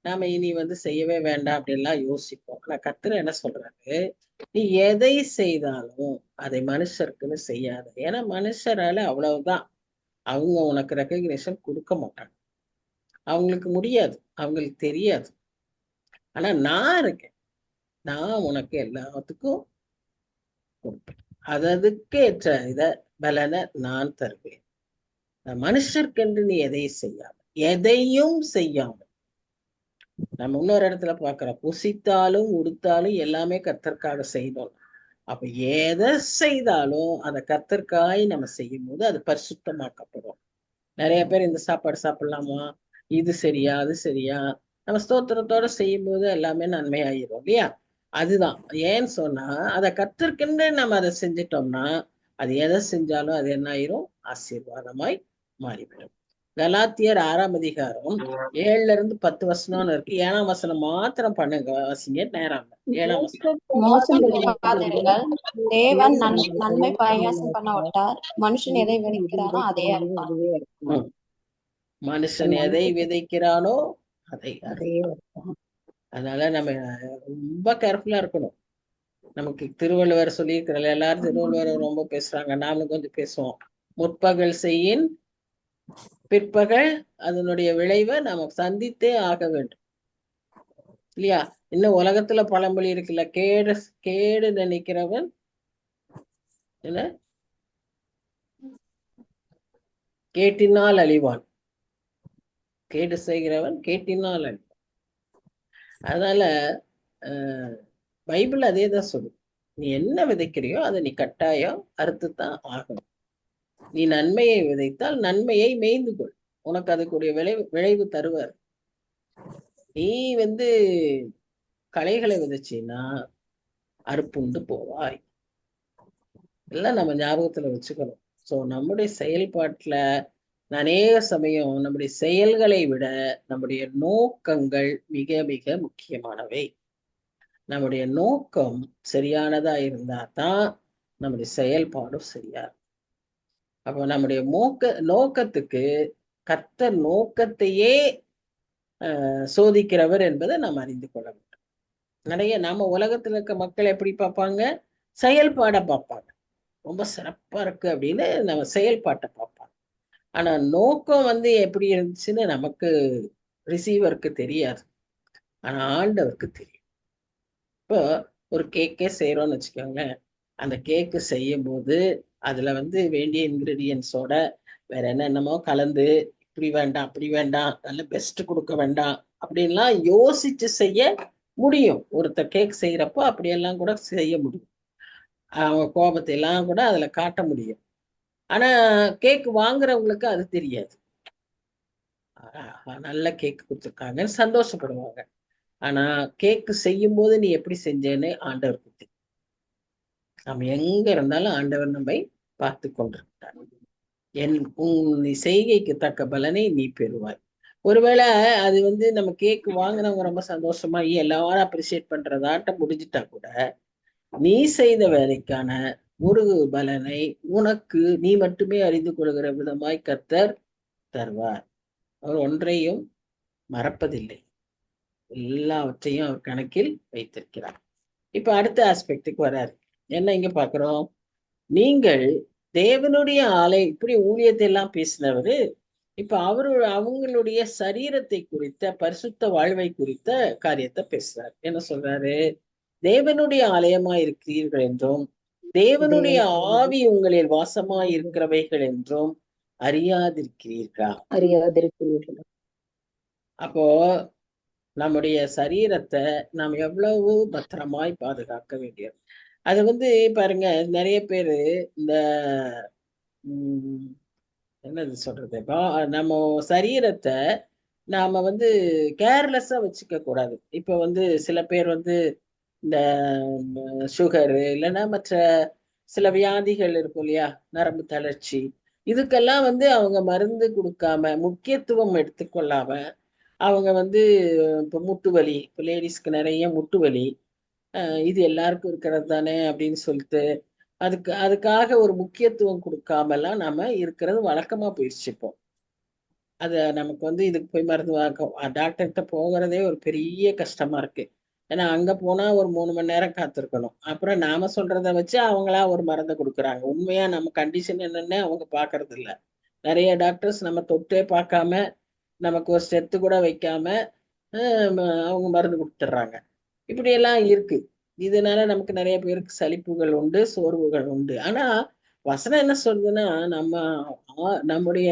நாம இனி செய்யவே வேண்டாம் அப்படின்லாம் யோசிப்போம். ஆனா கர்த்தர் என்ன சொல்றாரு, நீ எதை செய்தாலும் அதை மனுஷருக்குன்னு செய்யாத. ஏன்னா மனுஷரால அவ்வளவுதான், அவங்க உனக்கு ரெக்கக்னிஷன் கொடுக்க மாட்டாங்க, அவங்களுக்கு முடியாது, அவங்களுக்கு தெரியாது. ஆனா நான் இருக்கேன், நான் உனக்கு எல்லாத்துக்கும் கொடுப்பேன். அதுக்கு ஏற்ற பலனை நான் தருவேன். மனுஷருக்கென்று நீ எதையும் செய்யாமல். நம்ம இன்னொரு இடத்துல பாக்குறோம், புசித்தாலும் உடுத்தாலும் எல்லாமே கர்த்தருக்காக செய்யணும். அப்ப எதை செய்தாலும் அதை கர்த்தருக்காய் நம்ம செய்யும் போது அது பரிசுத்தமாக்கப்படும். நிறைய பேர் இந்த சாப்பாடு சாப்பிடலாமா, இது சரியா அது சரியா, நம்ம ஸ்தோத்திரத்தோட செய்யும் போது எல்லாமே நன்மையாயிரும் இல்லையா? அதுதான் ஏன்னு சொன்னா, அதை கர்த்தருக்குன்னு நம்ம அதை செஞ்சிட்டோம்னா அது எதை செஞ்சாலும் அது என்ன ஆயிரும்? ஆசீர்வாதமாய் மாறிவிடும். கலாத்தியர் 6 அதிகாரம் 7-10 வசனம் இருக்கு. 7ஆம் வசனம் மாத்திரம் பண்ணுங்க, வாசிங்க. நேரம் 7ஆம் வசனம். மோசம் போகாதிருங்கள். தேவன் நன்மை பரியாசம் பண்ண விட்டார். மனுஷன் எதை விதைக்கிறானோ அதே அறுப்பான். மனுஷன் எதை விதைக்கிறானோ அதை. அதனால நம்ம ரொம்ப கேர்ஃபுல்லா இருக்கணும். நமக்கு திருவள்ளுவர் சொல்லியிருக்கிறார், எல்லாரும் திருவள்ளுவர் ரொம்ப பேசுறாங்க, நாமளும் கொஞ்சம் பேசுவோம். முற்பகல் செய்யின் பிற்பகல் அதனுடைய விளைவை நாம சந்தித்தே ஆக வேண்டும் இல்லையா? இன்னும் உலகத்துல பழமொழி இருக்குல்ல, கேடு நினைக்கிறவன் என்ன கேட்டினால் அழிவான், கேடு செய்கிறவன் கேட்டினால் அழிவான். அதனால பைபிள் அதே தான் சொல்லு, நீ என்ன விதைக்கிறியோ அதை நீ கட்டாயம் அறுத்துத்தான் ஆகணும். நீ நன்மையை விதைத்தால் நன்மையை மேய்ந்து கொள், உனக்கு அதுக்குரிய விளைவு தருவார். நீ களைகளை விதைச்சின்னா அறுப்புண்டு போவாய். எல்லாம் நம்ம ஞாபகத்துல வச்சுக்கணும். சோ நம்முடைய செயல்பாட்டுல அநேக சமயம் நம்முடைய செயல்களை விட நம்முடைய நோக்கங்கள் மிக மிக முக்கியமானவை. நம்முடைய நோக்கம் சரியானதா இருந்தா தான் நம்முடைய செயல்பாடும் சரியா. அப்போ நம்முடைய நோக்கத்துக்கு கர்த்தர் நோக்கத்தையே சோதிக்கிறவர் என்பதை நாம் அறிந்து கொள்ள வேண்டும். நிறைய நாம உலகத்துல இருக்க மக்கள் எப்படி பார்ப்பாங்க? செயல்பாட பார்ப்பாங்க. ரொம்ப சிறப்பா இருக்கு அப்படின்னு நம்ம செயல்பாட்டை பார்ப்பாங்க. ஆனா நோக்கம் எப்படி இருந்துச்சுன்னு நமக்கு ரிசீவருக்கு தெரியாது, ஆனா ஆண்டவருக்கு தெரியும். இப்போ ஒரு கேக்கே செய்யறோம்னு வச்சுக்கோங்களேன். அந்த கேக்கு செய்யும் போது அதுல வேண்டிய இன்கிரீடியன்ஸோட வேற என்னென்னமோ கலந்து இப்படி வேண்டாம் அப்படி வேண்டாம், நல்ல பெஸ்ட் கொடுக்க வேண்டாம் அப்படின்லாம் யோசிச்சு செய்ய முடியும். ஒருத்தர் கேக் செய்யறப்போ அப்படியெல்லாம் கூட செய்ய முடியும். அவங்க கோபத்தை எல்லாம் கூட அதுல காட்ட முடியும். ஆனா கேக் வாங்குறவங்களுக்கு அது தெரியாது. நல்ல கேக் கொடுத்துருக்காங்கன்னு சந்தோஷப்படுவாங்க. ஆனா கேக்கு செய்யும் போது நீ எப்படி செஞ்சேன்னு ஆண்டவருக்கு தெரியும். நம்ம எங்க இருந்தாலும் ஆண்டவர் நம்மை பார்த்து கொண்டிருக்கிறார். உன் செய்கைக்கு தக்க பலனை நீ பெறுவாய். ஒருவேளை அது நம்ம கேக்கு வாங்கினவங்க ரொம்ப சந்தோஷமா எல்லாரும் அப்ரிசியேட் பண்றதாட்ட முடிஞ்சிட்டா கூட நீ செய்த வேலைக்கான ஒரு பலனை உனக்கு நீ மட்டுமே அறிந்து கொள்கிற விதமாய் கர்த்தர் தருவார். அவர் ஒன்றையும் மறப்பதில்லை, எல்லாவற்றையும் அவர் கணக்கில் வைத்திருக்கிறார். இப்ப அடுத்த ஆஸ்பெக்டுக்கு வராரு. என்ன இங்க பாக்குறோம்? நீங்கள் தேவனுடைய இப்படி ஊழியத்தை எல்லாம் பேசினவரு இப்ப அவங்களுடைய சரீரத்தை குறித்த பரிசுத்த வாழ்வை குறித்த காரியத்தை பேசுறாரு. என்ன சொல்றாரு? தேவனுடைய ஆலயமா இருக்கிறீர்கள் என்றும் தேவனுடைய ஆவி உங்களில் வாசமா இருக்கிறவைகள் என்றும் அறியாதிருக்கிறீர்களா? அப்போ நம்முடைய சரீரத்தை நாம் எவ்வளவு பத்திரமாய் பாதுகாக்க வேண்டியது. அது பாருங்க, நிறைய பேரு இந்த என்னது சொல்றது, நம்ம சரீரத்தை நாம கேர்லெஸ்ஸா வச்சுக்க கூடாது. இப்ப சில பேர் இந்த சுகரு இல்லைன்னா மற்ற சில வியாதிகள் இருக்கும் இல்லையா, நரம்பு தளர்ச்சி, இதுக்கெல்லாம் அவங்க மருந்து கொடுக்காம முக்கியத்துவம் எடுத்துக்கொள்ளாம அவங்க இப்போ முட்டு வலி, இப்போ லேடிஸ்க்கு நிறைய முட்டு வலி, இது எல்லாருக்கும் இருக்கிறது தானே அப்படின்னு சொல்லிட்டு அதுக்காக ஒரு முக்கியத்துவம் கொடுக்காமலாம் நம்ம இருக்கிறது வழக்கமா போயிடுச்சு. இப்போ அது நமக்கு இதுக்கு போய் மருந்து டாக்டர்கிட்ட போகிறதே ஒரு பெரிய கஷ்டமா இருக்கு. ஏன்னா அங்க போனா ஒரு 3 மணி நேரம் காத்திருக்கணும். அப்புறம் நாம சொல்றத வச்சு அவங்களா ஒரு மருந்தை கொடுக்குறாங்க. உண்மையா நம்ம கண்டிஷன் என்னன்னு அவங்க பாக்குறது இல்ல. நிறைய டாக்டர்ஸ் நம்ம தொட்டே பார்க்காம நமக்கு ஒரு ஸ்டெத்து கூட வைக்காம அவங்க மருந்து கொடுத்துட்றாங்க. இப்படி எல்லாம் இருக்கு. இதனால நமக்கு நிறைய பேருக்கு சலிப்புகள் உண்டு, சோர்வுகள் உண்டு. ஆனா வசனம் என்ன சொல்றதுன்னா, நம்முடைய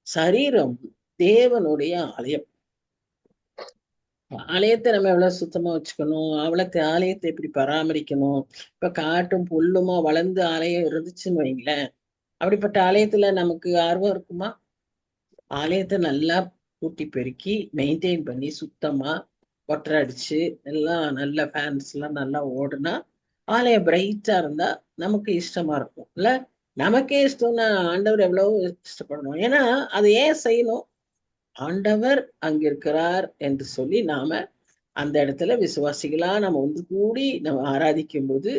சரீரம் தேவனுடைய ஆலயம். ஆலயத்தை நம்ம எவ்வளவு சுத்தமா வச்சுக்கணும், ஆலயத்தை எப்படி பராமரிக்கணும். இப்ப காட்டும் புல்லுமா வளர்ந்து ஆலயம் இருந்துச்சுன்னு வைங்களேன், அப்படிப்பட்ட ஆலயத்துல நமக்கு ஆர்வம் இருக்குமா? ஆலயத்தை நல்லா கூட்டி பெருக்கி மெயின்டைன் பண்ணி சுத்தமா ஒட்டரை அடிச்சு எல்லாம் நல்ல ஃபேன்ஸ் எல்லாம் நல்லா ஓடுனா ஆலயம் பிரைட்டா இருந்தா நமக்கு இஷ்டமா இருக்கும் இல்ல? நமக்கே இஷ்டம்னா ஆண்டவர் எவ்வளவு இஷ்டப்படணும். ஏன்னா அதை ஏன் செய்யணும்? ஆண்டவர் அங்கிருக்கிறார் என்று சொல்லி நாம அந்த இடத்துல விசுவாசிகளா நம்ம ஒன்று கூடி நம்ம ஆராதிக்கும் போது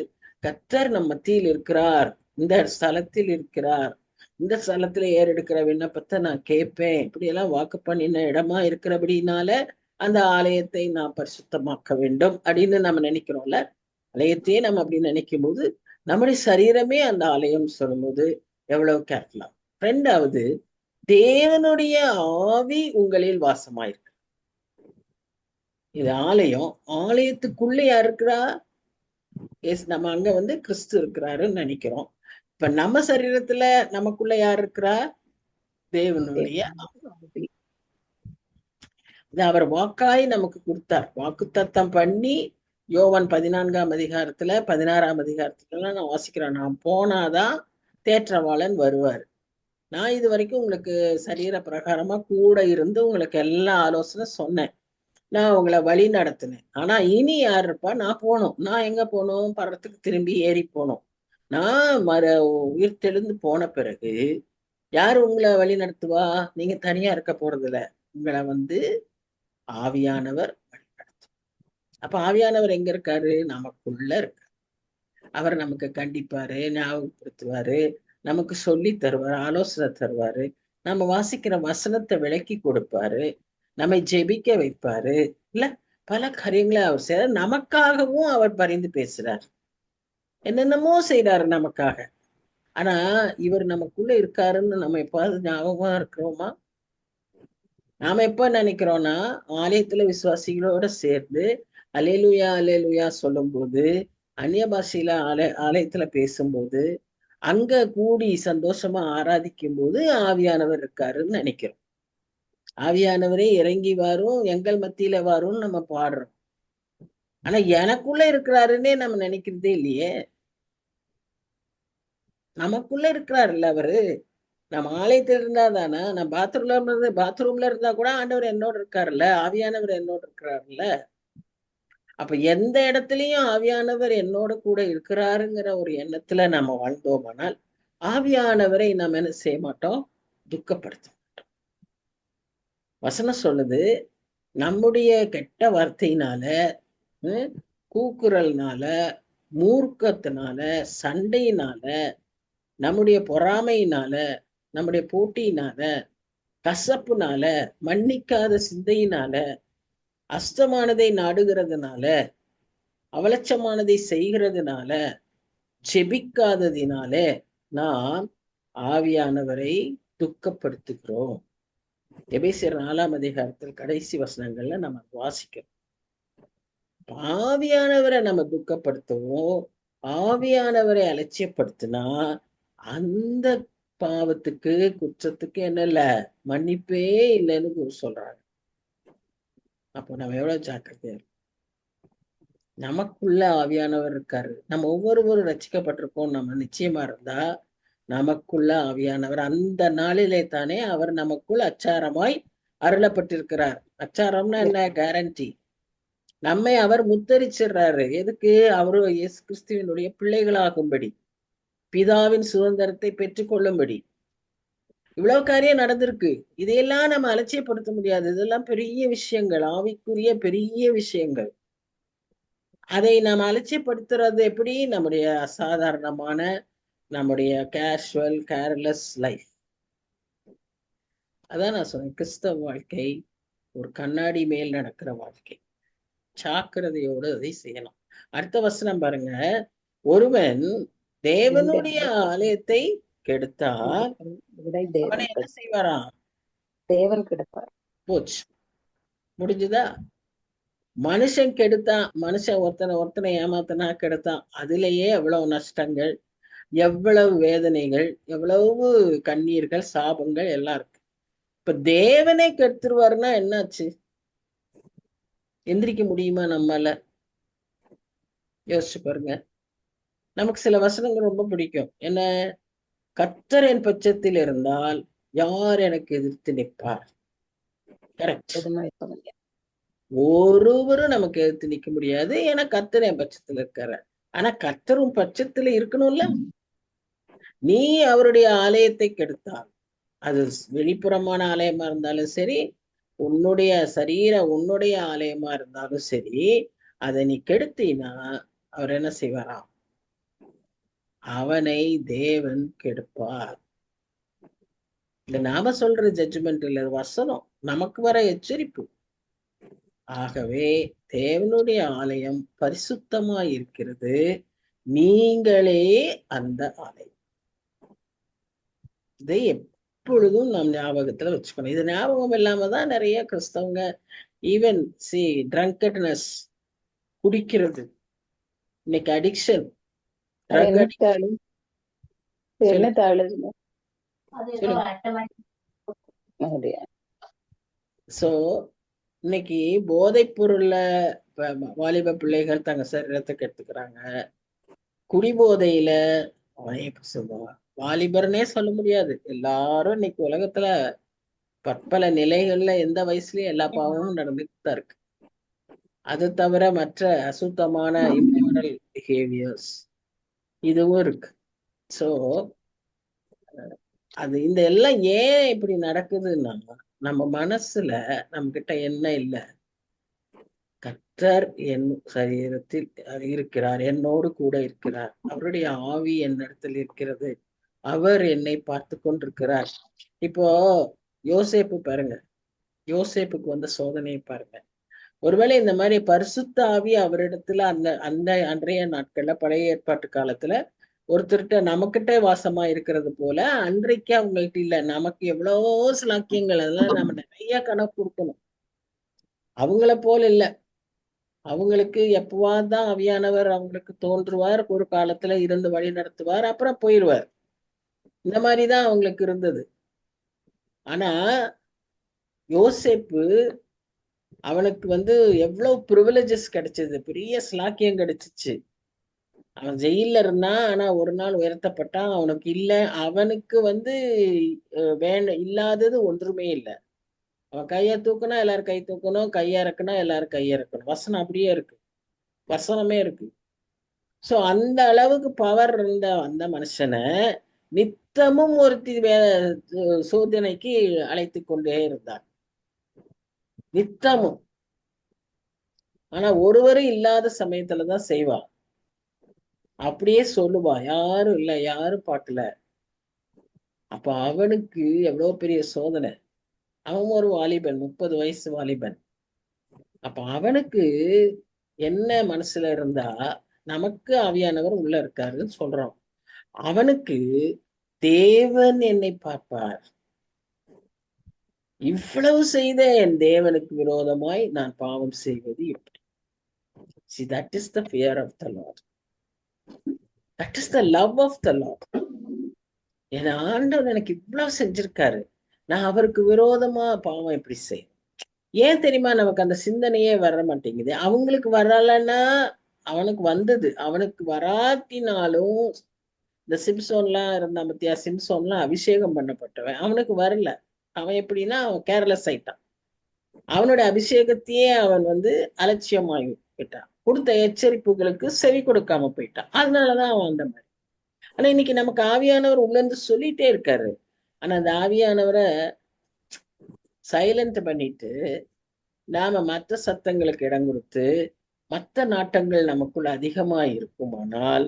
கர்த்தர் நம்ம மத்தியில் இருக்கிறார், இந்த ஸ்தலத்தில் இருக்கிறார், இந்த ஸ்தலத்துல ஏறெடுக்கிற விண்ணப்பத்தை நான் கேட்பேன், இப்படி எல்லாம் வாக்கு பண்ணின இடமா இருக்கிறபடினால அந்த ஆலயத்தை நான் பரிசுத்தமாக்க வேண்டும் அப்படின்னு நம்ம நினைக்கிறோம்ல. ஆலயத்தையே நம்ம அப்படி நினைக்கும் போது நம்முடைய சரீரமே அந்த ஆலயம் சொல்லும்போது எவ்வளவு கேட்கலாம். ரெண்டாவது, தேவனுடைய ஆவி உங்களில் வாசமாயிருக்கு. இது ஆலயம். ஆலயத்துக்குள்ள யார் இருக்கிறா? நம்ம அங்க கிறிஸ்து இருக்கிறாருன்னு நினைக்கிறோம். இப்ப நம்ம சரீரத்துல நமக்குள்ள யார் இருக்கிறா? தேவனுடைய ஆவி. இது அவர் வாக்காய் நமக்கு கொடுத்தார். வாக்குத்தத்தம் பண்ணி யோவான் 14ஆம் அதிகாரத்துல 16ஆம் அதிகாரத்துல நான் வாசிக்கிறேன், நான் போனாதான் தேற்றவாளன் வருவார். நான் இது வரைக்கும் உங்களுக்கு சரீர பிரகாரமா கூட இருந்து உங்களுக்கு எல்லா ஆலோசனை சொன்னேன், நான் உங்களை வழி நடத்தினேன். ஆனா இனி யார் இருப்பா? நான் போகணும். நான் எங்க போகணும்? பரத்துக்கு திரும்பி ஏறி போகணும். நான் உயிர் தெளிந்து போன பிறகு யாரு உங்களை வழி நடத்துவா? நீங்க தனியா இருக்க போறது இல்ல, உங்களை ஆவியானவர் வழி நடத்தும். அப்ப ஆவியானவர் எங்க இருக்காரு? நமக்குள்ள இருக்காரு. அவர் நமக்கு கண்டிப்பாரு, ஞாபகப்படுத்துவாரு, நமக்கு சொல்லி தருவாரு, ஆலோசனை தருவாரு, நம்ம வாசிக்கிற வசனத்தை விளக்கி கொடுப்பாரு, நம்மை ஜெபிக்க வைப்பாரு, இல்ல பல காரியங்களை அவர் செய்ய நமக்காகவும் அவர் பரிந்து பேசுறார், என்னென்னமோ செய்யறாரு நமக்காக. ஆனா இவர் நமக்குள்ள இருக்காருன்னு நம்ம எப்பாவது ஞாபகமா இருக்கிறோமா? நாம எப்ப நினைக்கிறோம்னா, ஆலயத்துல விசுவாசிகளோட சேர்ந்து அல்லேலூயா அல்லேலூயா சொல்லும் போது, அந்நிய பாஷையில ஆலயத்துல பேசும்போது, அங்க கூடி சந்தோஷமா ஆராதிக்கும் போது ஆவியானவர் இருக்காருன்னு நினைக்கிறோம். ஆவியானவரே இறங்கி வரும், எங்கள் மத்தியில வரும்னு நம்ம பாடுறோம். ஆனா எனக்குள்ள இருக்கிறாருன்னே நம்ம நினைக்கிறதே இல்லையே. நமக்குள்ள இருக்கிறாருல்ல அவரு. நம்ம ஆலயத்துல இருந்தா தானே, நான் பாத்ரூம்ல இருந்தா கூட ஆண்டவர் என்னோட இருக்காருல்ல, ஆவியானவர் என்னோட இருக்கிறாருல்ல. அப்ப எந்த இடத்துலயும் ஆவியானவர் என்னோட கூட இருக்கிறாருங்கிற ஒரு எண்ணத்துல நம்ம வாழ்ந்தோமானால் ஆவியானவரை நம்ம என்ன செய்ய மாட்டோம்? துக்கப்படுத்த மாட்டோம். வசனம் சொல்லுது, நம்முடைய கெட்ட வார்த்தையினால, கூக்குரல்னால, மூர்க்கத்தினால, சண்டையினால, நம்முடைய பொறாமையினால, நம்முடைய போட்டியினால, கசப்புனால, மன்னிக்காத சிந்தையினால, அஸ்தமானதை நாடுகிறதுனால, அவலட்சமானதை செய்கிறதுனால, ஜெபிக்காததினால நாம் ஆவியானவரை துக்கப்படுத்துகிறோம். எபேசியர் 4ஆம் அதிகாரத்தில் கடைசி வசனங்கள்ல நம்ம வாசிக்கிறோம். ஆவியானவரை நம்ம துக்கப்படுத்துவோம், ஆவியானவரை அலட்சியப்படுத்தினா அந்த பாவத்துக்கு குற்றத்துக்கு என்ன இல்ல, மன்னிப்பே இல்லைன்னு சொல்றாங்க. அப்போ நம்ம எவ்வளவு ஜாக்கிரதையா இருக்கும். நமக்குள்ள ஆவியானவர் இருக்காரு, நம்ம ஒவ்வொருவரும் ரட்சிக்கப்பட்டிருக்கோம் நம்ம நிச்சயமா இருந்தா நமக்குள்ள ஆவியானவர் அந்த நாளிலே தானே அவர் நமக்குள் அச்சாரமாய் அருளப்பட்டிருக்கிறார். அச்சாரம்னா என்ன? கேரண்டி. நம்மை அவர் முத்தரிச்சிடுறாரு. எதுக்கு? அவரு இயேசு கிறிஸ்துவினுடைய பிள்ளைகளாகும்படி, பிதாவின் சுதந்திரத்தை பெற்றுக்கொள்ளும்படி. இவ்வளவு காரியம் நடந்திருக்கு. இதையெல்லாம் நம்ம அலட்சியப்படுத்த முடியாது. இதெல்லாம் பெரிய விஷயங்கள், ஆவிக்குரிய பெரிய விஷயங்கள். அதை நாம் அலட்சியப்படுத்துறது எப்படி? நம்முடைய அசாதாரணமான, நம்முடைய கேஷுவல் கேர்லெஸ் லைஃப். அதான் நான் சொன்னேன், கிறிஸ்தவ வாழ்க்கை ஒரு கண்ணாடி மேல் நடக்கிற வாழ்க்கை. ஜாக்கிரதையோடு அதை செய்யலாம். அடுத்த வசனம் பாருங்க, ஒருவன் தேவனுடைய ஆலயத்தை கெடுத்தால் அவனை என்ன செய்வாராம்? தேவன் கெடுப்பார். போச்சு, முடிஞ்சுதா? மனுஷன் கெடுத்தான், மனுஷன் ஒருத்தனை ஏமாத்தனா கெடுத்தான், அதுலயே எவ்வளவு நஷ்டங்கள், எவ்வளவு வேதனைகள், எவ்வளவு கண்ணீர்கள், சாபங்கள் எல்லாம் இருக்கு. இப்ப தேவனை கெடுத்துருவாருன்னா என்னாச்சு? எந்திரிக்க முடியுமா நம்மால? யோசிச்சு பாருங்க. நமக்கு சில வசனங்கள் ரொம்ப பிடிக்கும். என்ன? கர்த்தர் என் பட்சத்தில் இருந்தால் யார் எனக்கு எதிர்த்து நிற்பார்? கரெக்ட். ஒருவரும் நமக்கு எதிர்த்து நிக்க முடியாது, ஏன்னா கர்த்தர் என் பட்சத்துல இருக்காரு. ஆனா கர்த்தரும் பட்சத்துல இருக்கணும்ல. நீ அவருடைய ஆலயத்தை கெடுத்தால், அது வெளிப்புறமான ஆலயமா இருந்தாலும் சரி, உன்னுடைய உன்னுடைய ஆலயமா இருந்தாலும் சரி, அதை நீ கெடுத்தீனா அவர் என்ன செய்வாராம்? அவனை தேவன் கெடுப்பார். இந்த நாம சொல்ற ஜட்ஜ்மெண்ட் இல்ல, வசனம் நமக்கு வர எச்சரிப்பு. ஆகவே தேவனுடைய ஆலயம் பரிசுத்தமாய் இருக்கிறது, நீங்களே அந்த ஆலயம். இதை எப்பொழுதும் நாம் ஞாபகத்துல வச்சுக்கணும். இது ஞாபகம் இல்லாம தான் நிறைய கிறிஸ்தவங்க ஈவன் ட்ரங்கட்னஸ், குடிக்கிறது இன்னைக்கு அடிக்ஷன். சோ இன்னைக்கு போதைப் பொருள்ல வாலிப பிள்ளைகள் தங்க சரீரத்தை கெடுத்துக்கிறாங்க. குடிபோதையில வாலிபர்னே சொல்ல முடியாது, எல்லாரும் இன்னைக்கு உலகத்துல பற்பல நிலைகள்ல எந்த வயசுலயும் எல்லா பாவமும் நடந்துட்டு தான் இருக்கு. அது தவிர மற்ற அசுத்தமான இம்மாரல் பிஹேவியர்ஸ் இதுவும் இருக்கு. சோ அது இந்த எல்லாம் ஏன் இப்படி நடக்குதுன்னா, நம்ம மனசுல நம்ம கிட்ட என்ன இல்லை, கர்த்தர் என் சரீரத்தில் இருக்கிறார், என்னோடு கூட இருக்கிறார், அவருடைய ஆவி என்னிடத்தில் இருக்கிறது, அவர் என்னை பார்த்து கொண்டிருக்கிறார். இப்போ யோசேப்பு பாருங்க, யோசேப்புக்கு வந்த சோதனையை பாருங்க. ஒருவேளை இந்த மாதிரி பரிசுத்த ஆவி அவரிடத்துல அன்றைய நாட்கள்ல பழைய ஏற்பாட்டு காலத்துல ஒருத்தர்கிட்ட நமக்கிட்ட வாசமா இருக்கிறது போல அன்றைக்கு அவங்கள்ட்ட இல்ல. நமக்கு எவ்வளவோ சிலாக்கியங்கள், அதெல்லாம் நம்ம நிறைய கணக்கு கொடுக்கணும். அவங்கள போல இல்ல. அவங்களுக்கு எப்பவாதான் ஆவியானவர் அவங்களுக்கு தோன்றுவார், ஒரு காலத்துல இருந்து வழி நடத்துவார், அப்புறம் போயிடுவார். இந்த மாதிரிதான் அவங்களுக்கு இருந்தது. ஆனா யோசேப்பு அவனுக்கு எவ்வளவு ப்ரிவிலேஜஸ் கிடைச்சது, பெரிய ஸ்லாக்கியம் கிடைச்சிச்சு. அவன் ஜெயில இருந்தான், ஆனா ஒரு நாள் உயர்த்தப்பட்டான். அவனுக்கு இல்ல, அவனுக்கு இல்லாதது ஒன்றுமே இல்லை. அவன் கைய தூக்குனா எல்லாரும் கை தூக்கணும், கைய இறக்குனா எல்லாரும் கைய இறக்கணும். வசனம் அப்படியே இருக்கு, வசனமே இருக்கு. சோ அந்த அளவுக்கு பவர் இருந்த அந்த மனுஷனை நித்தமும் ஒருத்தி சோதனைக்கு அழைத்து கொண்டே இருந்தார், நித்தமும். ஆனா ஒருவரும் இல்லாத சமயத்துலதான் செய்வா. அப்படியே சொல்லுவா, யாரும் இல்ல, யாரும் பார்க்கல. அப்ப அவனுக்கு எவ்வளவு பெரிய சோதனை. அவன் ஒரு வாலிபன், 30 வயசு வாலிபன். அப்ப அவனுக்கு என்ன மனசுல இருந்தா, நமக்கு ஆவியானவர் உள்ள இருக்காருன்னு சொல்றோம். அவனுக்கு தேவன் என்னை பார்ப்பார், இவ்வளவு செய்த என் தேவனுக்கு விரோதமாய் நான் பாவம் செய்வது எப்படி? See, that is the fear of the Lord. That is the love of the Lord. என் ஆண்டவர் எனக்கு இவ்வளவு செஞ்சிருக்காரு, நான் அவருக்கு விரோதமா பாவம் எப்படி செய்ய? ஏன் தெரியுமா நமக்கு அந்த சிந்தனையே வர மாட்டேங்குது? அவங்களுக்கு வரலன்னா அவனுக்கு வந்தது, அவனுக்கு வராட்டினாலும் இந்த சிம்சோன்லாம் இருந்தான் பத்தியா, சிம்சோன்லாம் அபிஷேகம் பண்ணப்பட்டவன், அவனுக்கு வரல. அவன் எப்படின்னா அவன் கேர்லெஸ் ஆயிட்டான். அவனுடைய அபிஷேகத்தையே அவன் அலட்சியமாகி போயிட்டான், கொடுத்த எச்சரிப்புகளுக்கு செவி கொடுக்காம போயிட்டான். அதனாலதான் அவன் அந்த மாதிரி. ஆனா இன்னைக்கு நமக்கு ஆவியானவர் உள்ள இருந்து சொல்லிட்டே இருக்காரு. ஆனா அந்த ஆவியானவரை சைலண்ட் பண்ணிட்டு நாம மற்ற சத்தங்களுக்கு இடம் கொடுத்து மற்ற நாட்டங்கள் நமக்குள்ள அதிகமா இருக்குமானால்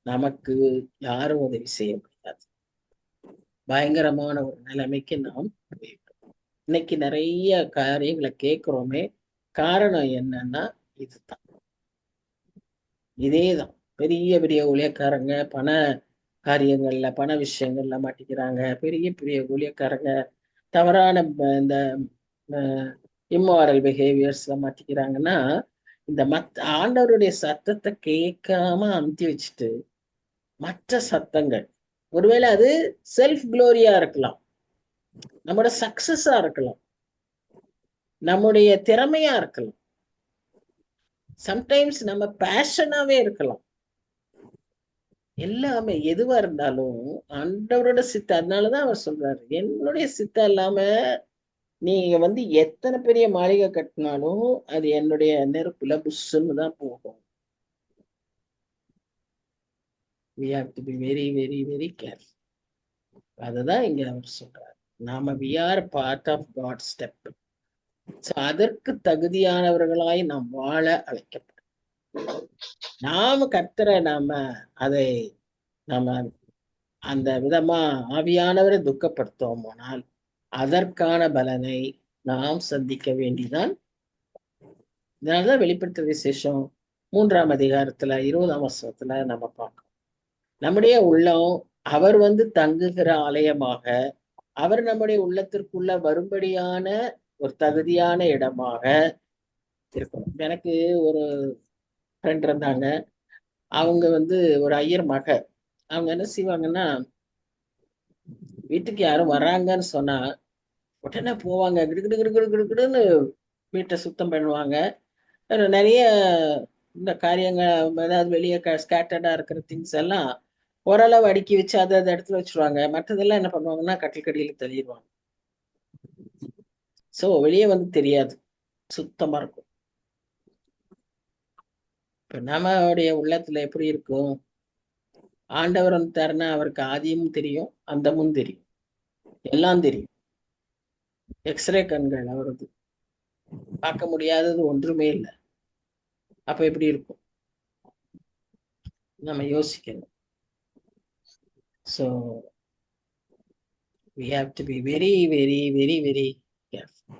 நமக்கு யாரும் உதவி செய்ய முடியாது. பயங்கரமான ஒரு நிலைமைக்கு நாம் போயிருக்கோம். இன்னைக்கு நிறைய காரியங்களை கேட்கிறோமே, காரணம் என்னன்னா இதுதான், இதேதான். பெரிய பெரிய ஊழியக்காரங்க பண காரியங்கள்ல, பண விஷயங்கள்ல மாட்டிக்கிறாங்க. பெரிய பெரிய ஊழியக்காரங்க தவறான இந்த இம்மாரல் பிஹேவியர்ஸ்ல மாட்டிக்கிறாங்கன்னா, இந்த ஆண்டவருடைய சத்தத்தை கேட்காம அமுத்தி வச்சுட்டு மற்ற சத்தங்கள், ஒருவேளை அது செல்ஃப் குளோரியா இருக்கலாம், நம்மளோட சக்சஸா இருக்கலாம், நம்முடைய திறமையா இருக்கலாம், சம்டைம்ஸ் நம்ம பேஷனாவே இருக்கலாம். எல்லாமே எதுவா இருந்தாலும் ஆண்டவரோட சித்த. அதனாலதான் அவர் சொல்றாரு, என்னுடைய சித்தம் இல்லாம நீங்க எத்தனை பெரிய மாளிகை கட்டினாலும் அது என்னுடைய நெருப்புல புஷ்ன்னு தான் போகும். We have to be very, very, very careful. அதுதான் இங்க அவர் சொல்றாரு. நாம we are part of God's step. அதற்கு தகுதியானவர்களாய் நாம் வாழ அழைக்கப்படும். நாம கர்த்தரை அதை அந்த விதமா ஆவியானவரை துக்கப்படுத்தோமானால் அதற்கான பலனை நாம் சந்திக்க வேண்டிதான். இதனாலதான் வெளிப்படுத்த விசேஷம் 3ஆம் அதிகாரத்துல 20ஆம் வசனத்துல நம்ம பார்க்கணும். நம்முடைய உள்ளம் அவர் தங்குகிற ஆலயமாக, அவர் நம்முடைய உள்ளத்திற்குள்ள வரும்படியான ஒரு தகுதியான இடமாக இருக்கணும். எனக்கு ஒரு ஃப்ரெண்ட் இருந்தாங்க. அவங்க ஒரு ஐயர் மக. அவங்க என்ன செய்வாங்கன்னா, வீட்டுக்கு யாரும் வர்றாங்கன்னு சொன்னா உடனே போவாங்க, கிடுகிடுன்னு வீட்டை சுத்தம் பண்ணுவாங்க. நிறைய இந்த காரியங்கள், ஏதாவது வெளியே ஸ்கேட்டர்டா இருக்கிற திங்ஸ் எல்லாம் ஓரளவு அடுக்கி வச்சு அதை இடத்துல வச்சிருவாங்க. மற்றதெல்லாம் என்ன பண்ணுவாங்கன்னா கட்டில் தள்ளிடுவாங்க. சோ வெளியே தெரியாது, சுத்தமா இருக்கும். இப்ப நம்மளுடைய உள்ளத்துல எப்படி இருக்கும்? ஆண்டவர் தரனா அவருக்கு ஆதியும் தெரியும், அந்தமும் தெரியும், எல்லாம் தெரியும். எக்ஸ்ரே கண்கள் அவரது, பார்க்க முடியாதது ஒன்றுமே இல்லை. அப்ப எப்படி இருக்கும் நம்ம யோசிக்கணும். So we have to be very, very, very, very careful.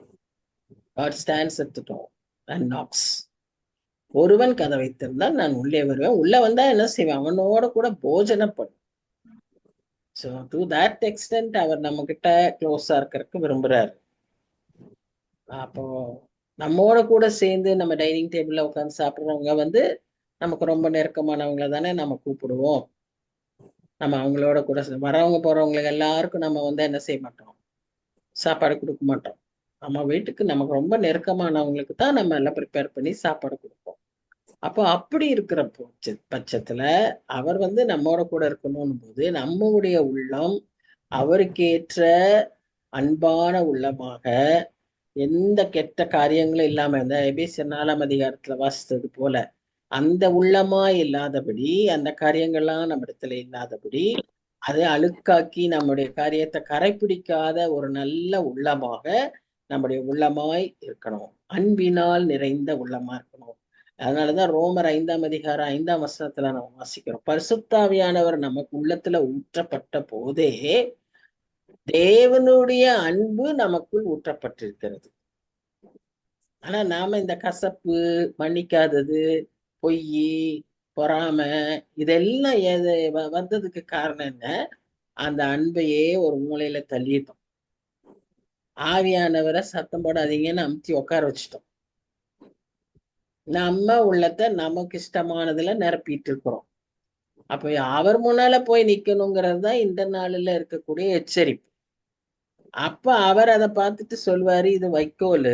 God stands at the door and knocks. ஒருவன் கதவை திறந்தால் நான் உள்ளே வருவேன். உள்ள வந்தா என்ன செய்வேன்? அவனோட கூட போஜனப்படும். ஸோ டு தட் எக்ஸ்டென்ட் அவர் நம்ம கிட்ட க்ளோஸா இருக்கிறதுக்கு விரும்புறாரு. அப்போ நம்மோட கூட சேர்ந்து நம்ம டைனிங் டேபிள்ல உட்காந்து சாப்பிட்றவங்க வந்து நமக்கு ரொம்ப நெருக்கமானவங்கள தானே நம்ம கூப்பிடுவோம். நம்ம அவங்களோட கூட வரவங்க போறவங்களுக்கு எல்லாருக்கும் நம்ம வந்து என்ன செய்ய மாட்டோம்? சாப்பாடு கொடுக்க மாட்டோம். நம்ம வீட்டுக்கு நமக்கு ரொம்ப நெருக்கமானவங்களுக்கு தான் நம்ம எல்லாம் ப்ரிப்பேர் பண்ணி சாப்பாடு கொடுப்போம். அப்போ அப்படி இருக்கிற பட்சத்துல அவர் வந்து நம்மோட கூட இருக்கணும் போது நம்முடைய உள்ளம் அவருக்கேற்ற அன்பான உள்ளமாக, எந்த கெட்ட காரியங்களும் இல்லாம இந்த எபேசியர் 4ஆம் அதிகாரத்துல வாசித்தது போல அந்த உள்ளமாய் இல்லாதபடி, அந்த காரியங்கள்லாம் நம்ம இடத்துல இல்லாதபடி, அதை அழுக்காக்கி நம்முடைய காரியத்தை கரைப்பிடிக்காத ஒரு நல்ல உள்ளமாக நம்முடைய உள்ளமாய் இருக்கணும். அன்பினால் நிறைந்த உள்ளமா இருக்கணும். அதனாலதான் ரோமர் 5ஆம் அதிகாரம் 5ஆம் வசனத்துல நம்ம வாசிக்கிறோம், பரிசுத்தாவியானவர் நமக்கு உள்ளத்துல ஊற்றப்பட்ட போதே தேவனுடைய அன்பு நமக்குள் ஊற்றப்பட்டிருக்கிறது. ஆனா நாம இந்த கசப்பு, மன்னிக்காதது, பொய், பொறாமை இதெல்லாம் வந்ததுக்கு காரணம் என்ன? அந்த அன்பையே ஒரு மூலையில தள்ளிட்டோம். ஆவியானவரை சத்தம் போடாதீங்கன்னு அமுத்தி உட்கார வச்சுட்டோம். நம்ம உள்ளத்தை நமக்கு இஷ்டமானதுல நிரப்பிட்டு இருக்கிறோம். அப்ப அவர் முன்னால போய் நிக்கணுங்கிறது தான் இந்த நாளில இருக்கக்கூடிய எச்சரிப்பு. அப்ப அவர் அதை பார்த்துட்டு சொல்வாரு, இது வைக்கோல்,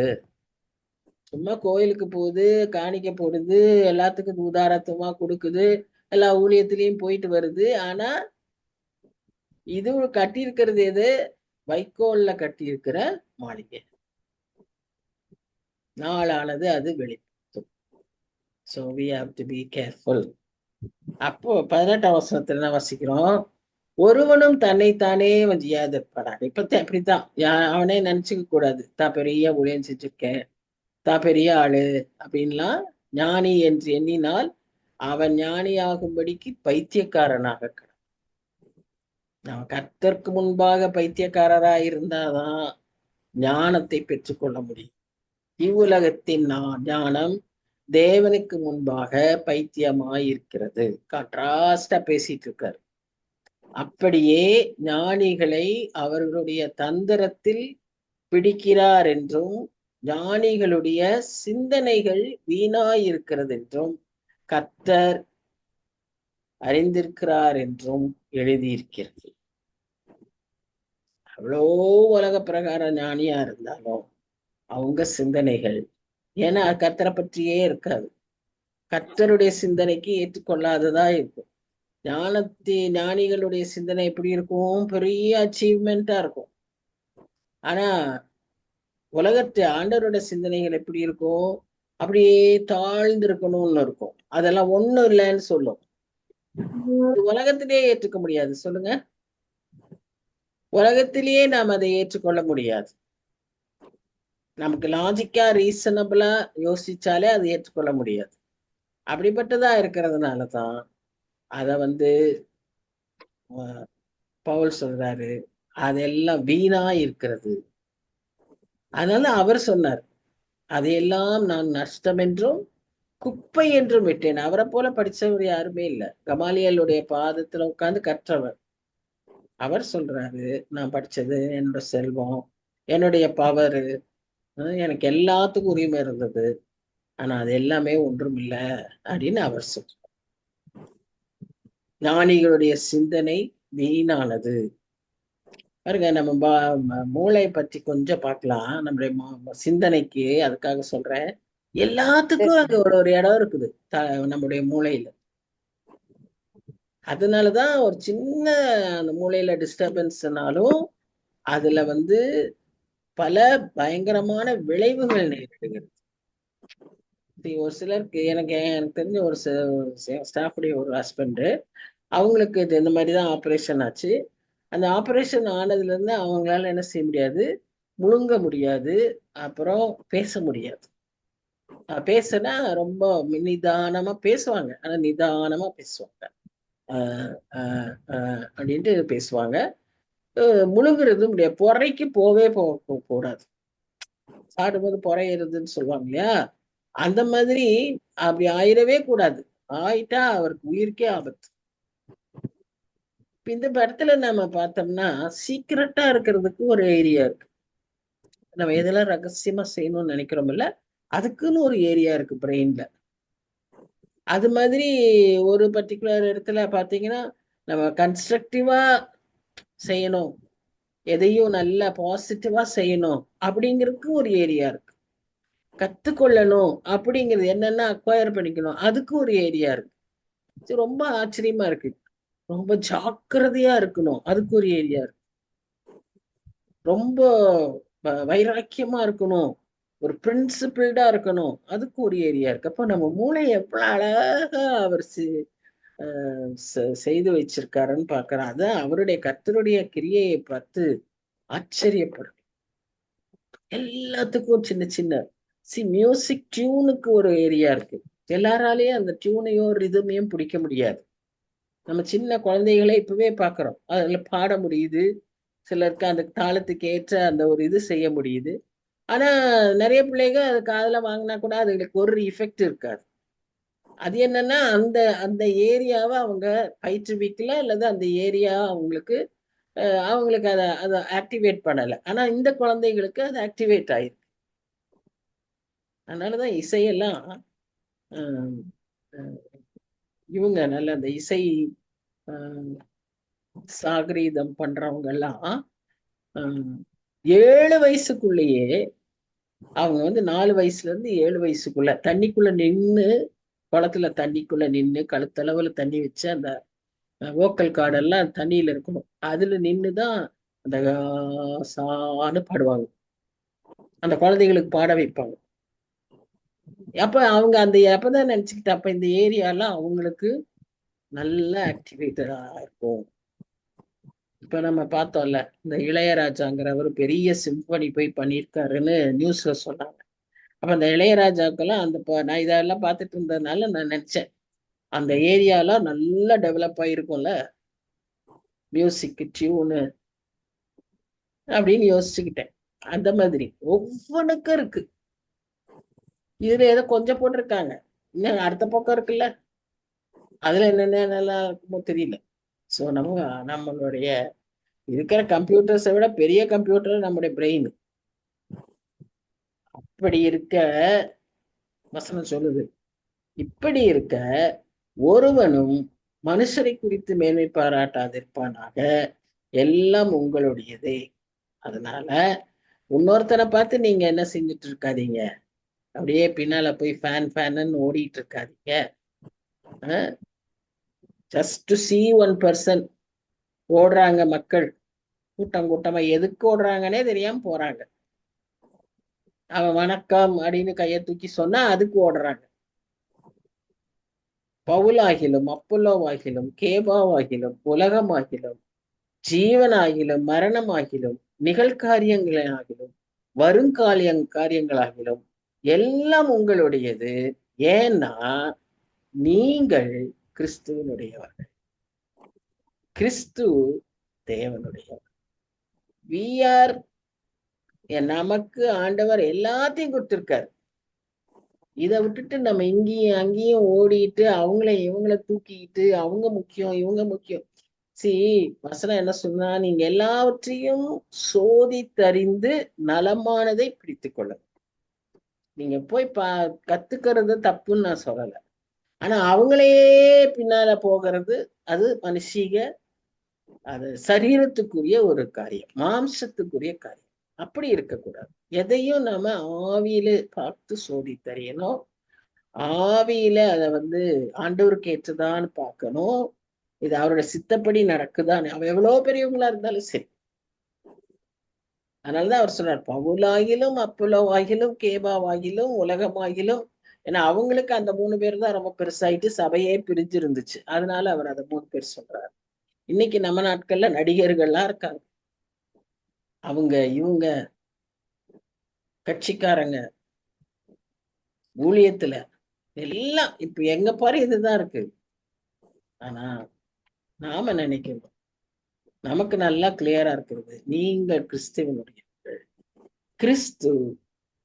சும்மா கோயிலுக்கு போகுது, காணிக்க போடுது, எல்லாத்துக்கும் உதாரத்துவமா கொடுக்குது, எல்லா ஊழியத்திலையும் போயிட்டு வருது. ஆனா இது கட்டி இருக்கிறது எது? வைக்கோல்ல கட்டி இருக்கிற மாளிகை. நாளானது அது வெளிப்படுத்தும். So we have to be careful. அப்போ 18ஆம் வசனத்துல என்ன வாசிக்கிறோம்? ஒருவனும் தன்னைத்தானே எதிர்ப்படாது. இப்ப அப்படித்தான் அவனே நினைச்சுக்க கூடாது, தான் பெரிய ஊழியம் செஞ்சிருக்கேன், தான் பெரிய ஆளு அப்படின்லாம் ஞானி என்று எண்ணினால் அவன் ஞானியாகும்படிக்கு பைத்தியக்காரனாக கிடக்கும். நம்ம கர்த்தருக்கு முன்பாக பைத்தியக்காரராக இருந்தாதான் ஞானத்தை பெற்றுக்கொள்ள முடியும். இவ்வுலகத்தின் ஞானம் தேவனுக்கு முன்பாக பைத்தியமாயிருக்கிறது. கான்ட்ராஸ்டா பேசிட்டு இருக்காரு. அப்படியே ஞானிகளை அவர்களுடைய தந்திரத்தில் பிடிக்கிறார் என்றும், ஞானிகளுடைய சிந்தனைகள் வீணாயிருக்கிறது என்றும் கர்த்தர் அறிந்திருக்கிறார் என்றும் எழுதியிருக்கிறது. அவ்வளோ உலக பிரகார ஞானியா இருந்தாலும் அவங்க சிந்தனைகள், ஏன்னா கர்த்தரை பற்றியே இருக்காது, கர்த்தருடைய சிந்தனைக்கு ஏற்றுக்கொள்ளாததா இருக்கும். ஞானிகளுடைய சிந்தனை எப்படி இருக்கும்? பெரிய அச்சீவ்மெண்டா இருக்கும். ஆனா உலகத்து ஆண்டவருடைய சிந்தனைகள் எப்படி இருக்கும்? அப்படியே தாழ்ந்து இருக்கணும்னு இருக்கும். அதெல்லாம் ஒண்ணும் இல்லைன்னு சொல்லும். உலகத்திலேயே ஏற்றுக்க முடியாது. சொல்லுங்க, உலகத்திலேயே நாம் அதை ஏற்றுக்கொள்ள முடியாது. நமக்கு லாஜிக்கா ரீசனபிளா யோசிச்சாலே அதை ஏற்றுக்கொள்ள முடியாது. அப்படிப்பட்டதா இருக்கிறதுனாலதான் அத பவுல் சொல்றாரு, அதெல்லாம் வீணா இருக்கிறது. அதனால அவர் சொன்னார், அதையெல்லாம் நான் நஷ்டம் என்றும் குப்பை என்றும் விட்டேன். அவரை போல படிச்சவர் யாருமே இல்லை. கமாலியலுடைய பாதத்துல உட்கார்ந்து கற்றவர். அவர் சொல்றாரு, நான் படிச்சது என்னோட செல்வம், என்னுடைய பவரு, எனக்கு எல்லாத்துக்கும் உரிமை இருந்தது, ஆனா அது எல்லாமே ஒன்றும் இல்லை அப்படின்னு அவர் சொல்றார். ஞானிகளுடைய சிந்தனை வீணானது. பாருங்க, நம்ம மூளை பற்றி கொஞ்சம் பார்க்கலாம். நம்முடைய சிந்தனைக்கு அதுக்காக சொல்றேன், எல்லாத்துக்கும் அங்க ஒரு இடம் இருக்குது நம்முடைய மூளையில. அதனாலதான் ஒரு சின்ன அந்த மூளையில டிஸ்டர்பன்ஸ்னாலும் அதுல பல பயங்கரமான விளைவுகள் நேரிடுகிறது. ஒரு சிலருக்கு, எனக்கு தெரிஞ்ச ஒரு ஸ்டாஃபுடைய ஒரு ஹஸ்பண்ட், அவங்களுக்கு இந்த மாதிரிதான் ஆப்ரேஷன் ஆச்சு. அந்த ஆப்ரேஷன் ஆனதுல இருந்து அவங்களால என்ன செய்ய முடியாது? முழுங்க முடியாது, அப்புறம் பேச முடியாது. பேசுனா ரொம்ப நிதானமா பேசுவாங்க, ஆனா நிதானமா பேசுவாங்க. அப்படின்ட்டு பேசுவாங்க. முழுகுறது முடியாது, பொறைக்கு போவே போடாது. சாடும்போது பொறையிறதுன்னு சொல்லுவாங்க இல்லையா, அந்த மாதிரி அப்படி ஆயிடவே கூடாது. ஆயிட்டா அவருக்கு உயிருக்கே ஆபத்து. இந்த படத்துல நம்ம பார்த்தோம்னா சீக்கிரட்டா இருக்கிறதுக்கு ஒரு ஏரியா இருக்கு. நம்ம எதெல்லாம் ரகசியமா செய்யணும்னு நினைக்கிறோம்ல, அதுக்குன்னு ஒரு ஏரியா இருக்கு பிரெயின்ல. அது மாதிரி ஒரு பர்டிகுலர் இடத்துல பாத்தீங்கன்னா நம்ம கன்ஸ்ட்ரக்டிவா செய்யணும், எதையும் நல்லா பாசிட்டிவா செய்யணும் அப்படிங்கிறதுக்கு ஒரு ஏரியா இருக்கு. கத்துக்கொள்ளணும் அப்படிங்கிறது என்னன்னா அக்வயர் பண்ணிக்கணும், அதுக்கு ஒரு ஏரியா இருக்கு. இது ரொம்ப ஆச்சரியமா இருக்கு. ரொம்ப ஜாக்கிரதையா இருக்கணும், அதுக்கு ஒரு ஏரியா இருக்கு. ரொம்ப வைராக்கியமா இருக்கணும், ஒரு பிரின்சிபிள்டா இருக்கணும், அதுக்கு ஒரு ஏரியா இருக்கு. அப்ப நம்ம மூளை எவ்வளவு அழகா அவர் செய்து வச்சிருக்காருன்னு பாக்குறோம். அதான் அவருடைய கர்த்தருடைய கிரியையை பார்த்து ஆச்சரியப்படும். எல்லாத்துக்கும் சின்ன சின்ன மியூசிக் டியூனுக்கு ஒரு ஏரியா இருக்கு. எல்லாராலையும் அந்த டியூனையும் ரிதமையும் பிடிக்க முடியாது. நம்ம சின்ன குழந்தைகளை இப்பவே பாக்குறோம், அதுல பாட முடியுது, சிலருக்கு அந்த தாளத்துக்கு ஏற்ற அந்த ஒரு இது செய்ய முடியுது. ஆனா நிறைய பிள்ளைங்க அது காதுல வாங்கினா கூட அதுகளுக்கு ஒரு எஃபெக்ட் இருக்காது. அது என்னன்னா அந்த அந்த ஏரியாவை அவங்க பயிற்றுவிக்கல, அல்லது அந்த ஏரியா அவங்களுக்கு அவங்களுக்கு அதை ஆக்டிவேட் பண்ணல. ஆனா இந்த குழந்தைகளுக்கு அது ஆக்டிவேட் ஆயிருக்கு. அதனாலதான் இசையெல்லாம் இவங்க நல்ல அந்த இசை சாகரீதம் பண்றவங்க எல்லாம் 7 வயசுக்குள்ளேயே, அவங்க 4 வயசுல இருந்து 7 வயசுக்குள்ள தண்ணிக்குள்ள நின்று, குளத்துல தண்ணிக்குள்ள நின்று கழுத்தளவுல தண்ணி வச்சு அந்த வோக்கல் கார்டெல்லாம் தண்ணியில இருக்கணும், அதுல நின்றுதான் அந்த சான்னு பாடுவாங்க. அந்த குழந்தைகளுக்கு பாட வைப்பாங்க. அப்ப அவங்க அந்த அப்பதான் நினைச்சுக்கிட்டு, அப்ப இந்த ஏரியாலாம் அவங்களுக்கு நல்ல ஆக்டிவேட்டடா இருக்கும். இப்ப நம்ம பார்த்தோம்ல, இந்த இளையராஜாங்கிறவர் பெரிய சிம்பனி போய் பண்ணியிருக்காருன்னு நியூஸ்ல சொன்னாங்க. அப்ப அந்த இளையராஜாக்கெல்லாம் அந்த நான் இதெல்லாம் பார்த்துட்டு இருந்ததுனால நான் நினைச்சேன், அந்த ஏரியாலாம் நல்லா டெவலப் ஆயிருக்கும்ல, மியூசிக் டியூனு அப்படின்னு யோசிச்சுக்கிட்டேன். அந்த மாதிரி ஒவ்வொன்றுக்கும் இருக்கு. இதுல ஏதோ கொஞ்சம் போட்டிருக்காங்க, இன்னும் அடுத்த பக்கம் இருக்குல்ல, அதுல என்னென்ன நல்லா இருக்குமோ தெரியல. ஸோ நம்மளுடைய இருக்கிற கம்ப்யூட்டர்ஸை விட பெரிய கம்ப்யூட்டர் நம்முடைய பிரெயின். அப்படி இருக்க வசனம் சொல்லுது, இப்படி இருக்க ஒருவனும் மனுஷரை குறித்து மேன்மை பாராட்டாதிருப்பானாக, எல்லாம் உங்களுடையதே. அதனால இன்னொருத்தனை பார்த்து நீங்க என்ன செஞ்சுட்டு இருக்காதீங்க, அப்படியே பின்னால போய் ஃபேன் ஓடிட்டு இருக்காதீங்க. Just to see one person. ஓடுறாங்க மக்கள், கூட்டம் கூட்டமா எதுக்கு ஓடுறாங்கன்னே தெரியாம போறாங்க. அவன் வணக்கம் அப்படின்னு கையை தூக்கி சொன்னா அதுக்கு ஓடுறாங்க. பவுலாகிலும் அப்பல்லோவாகிலும் கேபாவாகிலும் உலகமாகிலும் ஜீவனாகிலும் மரணமாகிலும் நிகழ்காரியங்களாகிலும் காரியங்களாகிலும் எல்லாம் உங்களுடையது. ஏன்னா நீங்கள் கிறிஸ்துவனுடையவர்கள், கிறிஸ்து தேவனுடையவர். we are, நமக்கு ஆண்டவர் எல்லாத்தையும் கொடுத்திருக்காரு. இதை விட்டுட்டு நம்ம இங்கேயும் அங்கேயும் ஓடிட்டு இவங்களை தூக்கிக்கிட்டு அவங்க முக்கியம் இவங்க முக்கியம். வசனம் என்ன சொன்னா, நீங்க எல்லாவற்றையும் சோதித்தறிந்து நலமானதை பிடித்து கொள்ள. நீங்க போய் கத்துக்கிறது தப்புன்னு நான் சொல்லல, ஆனா அவங்களே பின்னால போகிறது அது மனுஷீக, அது சரீரத்துக்குரிய ஒரு காரியம், மாம்சத்துக்குரிய காரியம். அப்படி இருக்கக்கூடாது. எதையும் நாம ஆவியில பார்த்து சோதித்தறியணும், ஆவியில அதை ஆண்டவருக்கு ஏற்றதான்னு பார்க்கணும், இது அவருடைய சித்தப்படி நடக்குதான்னு. அவன் எவ்வளவு பெரியவங்களா இருந்தாலும் சரி. அதனாலதான் அவர் சொன்னார், பவுலாகிலும் அப்பல்லோவாகிலும் கேபாவாகிலும் உலகமாகிலும். ஏன்னா அவங்களுக்கு அந்த 3 பேர் தான் ரொம்ப பெருசாயிட்டு சபையே பிரிஞ்சு இருந்துச்சு. அதனால அவர் அதை 3 பேர் சொல்றாரு. இன்னைக்கு நம்ம நாட்கள்ல நடிகர்கள்லாம் இருக்காங்க, அவங்க இவங்க கட்சிக்காரங்க ஊழியத்துல எல்லாம் இப்ப எங்க பாரு இதுதான் இருக்கு. ஆனா நாம நினைக்கிறோம். நமக்கு நல்லா கிளியரா இருக்கிறது, நீங்கள் கிறிஸ்துவனுடையவர்கள், கிறிஸ்து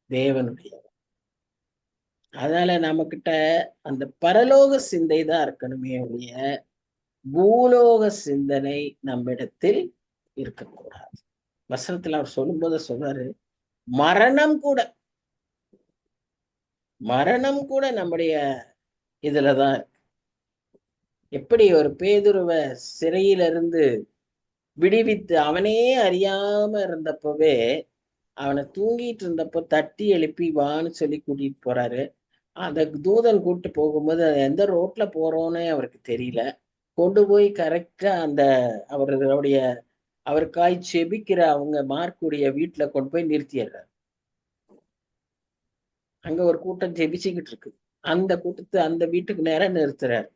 தேவனுடைய. அதனால நம்ம கிட்ட அந்த பரலோக சிந்தை தான் இருக்கணுமே ஒழிய பூலோக சிந்தனை நம்மிடத்தில் இருக்கக்கூடாது. வசனத்துல அவர் சொல்லும்போது சொல்றாரு, மரணம் கூட நம்முடைய இதுலதான் இருக்கு. எப்படி ஒரு பேதுருவ சிறையிலிருந்து விடுவித்து அவனே அறியாம இருந்தப்பவே, அவனை தூங்கிட்டு இருந்தப்போ தட்டி எழுப்பி வான்னு சொல்லி கூட்டிட்டு போறாரு. அந்த தூதன் கூட்டு போகும்போது எந்த ரோட்ல போறோன்னே அவருக்கு தெரியல. கொண்டு போய் கரெக்டா அந்த அவருக்காய் செபிக்கிற அவங்க மார்க்குடைய வீட்டுல கொண்டு போய் நிறுத்திடுறாரு. அங்க ஒரு கூட்டம் ஜெபிச்சுக்கிட்டு இருக்கு. அந்த வீட்டுக்கு நேரம் நிறுத்துறாரு.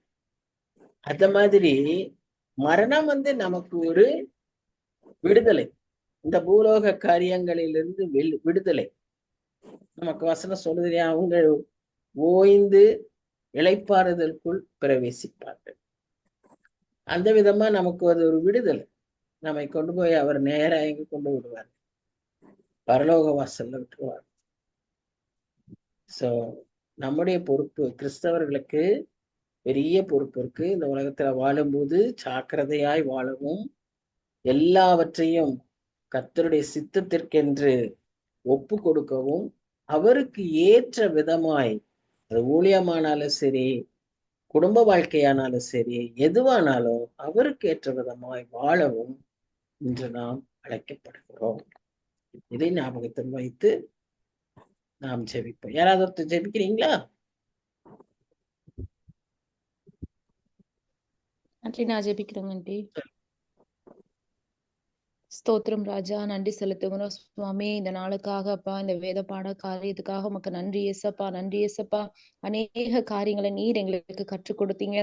அந்த மாதிரி மரணம் நமக்கு ஒரு விடுதலை, இந்த பூலோக காரியங்களிலிருந்து விடுதலை. நமக்கு வசனம் சொல்லுது, அவங்க ஓய்ந்து இளைப்பாறுதலுக்குள் பிரவேசிப்பார்கள். அந்த விதமா நமக்கு அது ஒரு விடுதலை. நம்மை கொண்டு போய் அவர் நேரா எங்க கொண்டு விடுவார், பரலோக வாசல்ல விட்டுருவார். சோ நம்முடைய பொறுப்பு, கிறிஸ்தவர்களுக்கு பெரிய பொறுப்பு இருக்கு. இந்த உலகத்துல வாழும்போது ஜாக்கிரதையாய் வாழவும், எல்லாவற்றையும் கர்த்தருடைய சித்தத்திற்கென்று ஒப்பு கொடுக்கவும், அவருக்கு ஏற்ற விதமாய், அது ஊழியமானாலும் சரி, குடும்ப வாழ்க்கையானாலும் சரி, எதுவானாலும் அவருக்கு ஏற்ற விதமாய் வாழவும் இன்று நாம் அழைக்கப்படுகிறோம். இதை ஞாபகத்தில் வைத்து நாம் ஜெபிப்போம். யாராவது ஒருத்தர் ஜெபிக்கிறீங்களா? நான் ஜெபிக்கிறேங்க ஆண்டி. ஸ்தோத்திரம் ராஜா, நன்றி செலுத்துகிறோம் சுவாமி இந்த நாளுக்காக. அப்பா, இந்த வேத பாட காரியத்துக்காக உமக்கு நன்றி ஏசப்பா, நன்றி ஏசப்பா. அநேக காரியங்களை நீர் எங்களுக்கு கற்றுக் கொடுத்தீங்க.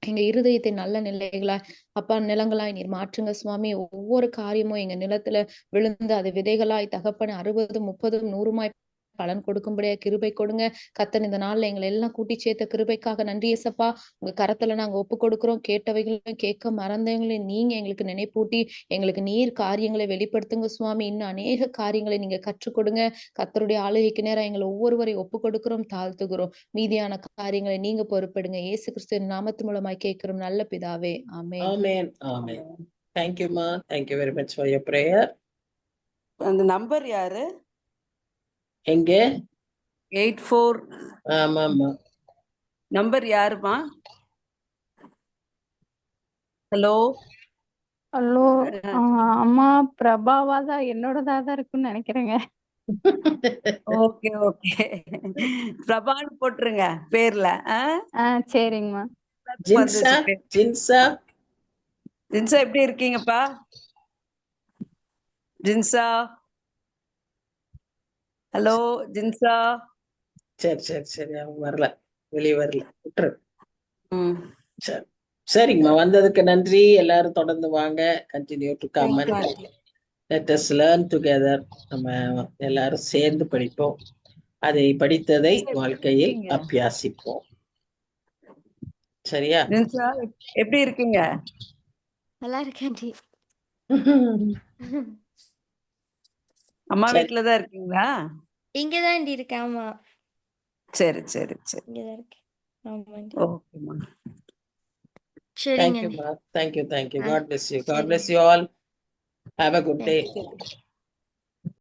எங்க இருதயத்தை நல்ல நிலைகளா அப்பா, நிலங்களாய் நீர் மாற்றுங்க சுவாமி. ஒவ்வொரு காரியமும் எங்க நிலத்துல விழுந்து அது விதைகளாய் தகப்பன 60, 30, 100 பலன் கொடுக்கும்படியா கிருபை கொடுங்க கர்த்தர். இந்த நாள்ல எங்களை எல்லாம் கூட்டி சேர்த்த கிருபைக்காக நன்றி ஏசப்பா. உங்க கரத்துல நாங்க ஒப்பு கொடுக்கிறோம். கேட்டவைகளையும் கேட்க மறந்தவங்களையும் நீங்க எங்களுக்கு நினைப்பூட்டி எங்களுக்கு நீர் காரியங்களை வெளிப்படுத்துங்க சுவாமி. இன்னும் அநேக காரியங்களை நீங்க கற்றுக் கொடுங்க கர்த்தருடைய ஆளுகைக்கு நேரம் எங்களை ஒவ்வொருவரை ஒப்பு கொடுக்கிறோம், தாழ்த்துகிறோம். மீதியான காரியங்களை நீங்க பொறுப்படுங்க. இயேசு கிறிஸ்துவின் நாமத்து மூலமாய் கேட்கிறோம் நல்ல பிதாவே, ஆமென். ஆமென், ஆமென். Thank you ma, thank you very much for your prayer. அந்த நம்பர் யாரு? எங்க 84 ஆமாமா, நம்பர் யாருமா? ஹலோ ஹலோ, அம்மா பிரபாவா தான் என்னோடதா தான் இருக்குன்னு நினைக்கிறேங்க. ஓகே ஓகே, பிரபான்னு போட்டுருங்க பேர்ல. சரிங்கம்மா. ஜின்சா ஜின்சா ஜின்சா எப்படி இருக்கீங்கப்பா? ஜின்சா, ஹலோ ஜின்சா. சரி சரி சரி, அவங்க வரல, வெளியே வரல, விட்டுரு. ம், சரி சரிங்கம்மா, வந்ததுக்கு நன்றி. எல்லாரும் தொடர்ந்து வாங்க. Continue to come Thank you, and aunty. let us learn together. நம்ம எல்லாரும் சேர்ந்து படிப்போம். அதை படித்ததை வாழ்க்கையில் அபியாசிப்போம். சரியா? ஜின்சா எப்படி இருக்கீங்க? நல்லா இருக்கேன் டி. அம்மா சரி. வீட்டுலதான் இருக்கீங்களா? இங்கதான் டி இருக்கேன். ஆமா, சரி சரி சரி, இங்கதான் இருக்கேன். ஆமா டி. ஓகேம்மா. சரிங்க Thank you டி. ma, thank you. ஆ, God bless you. God சரி. bless you all. Have a good day. சரி.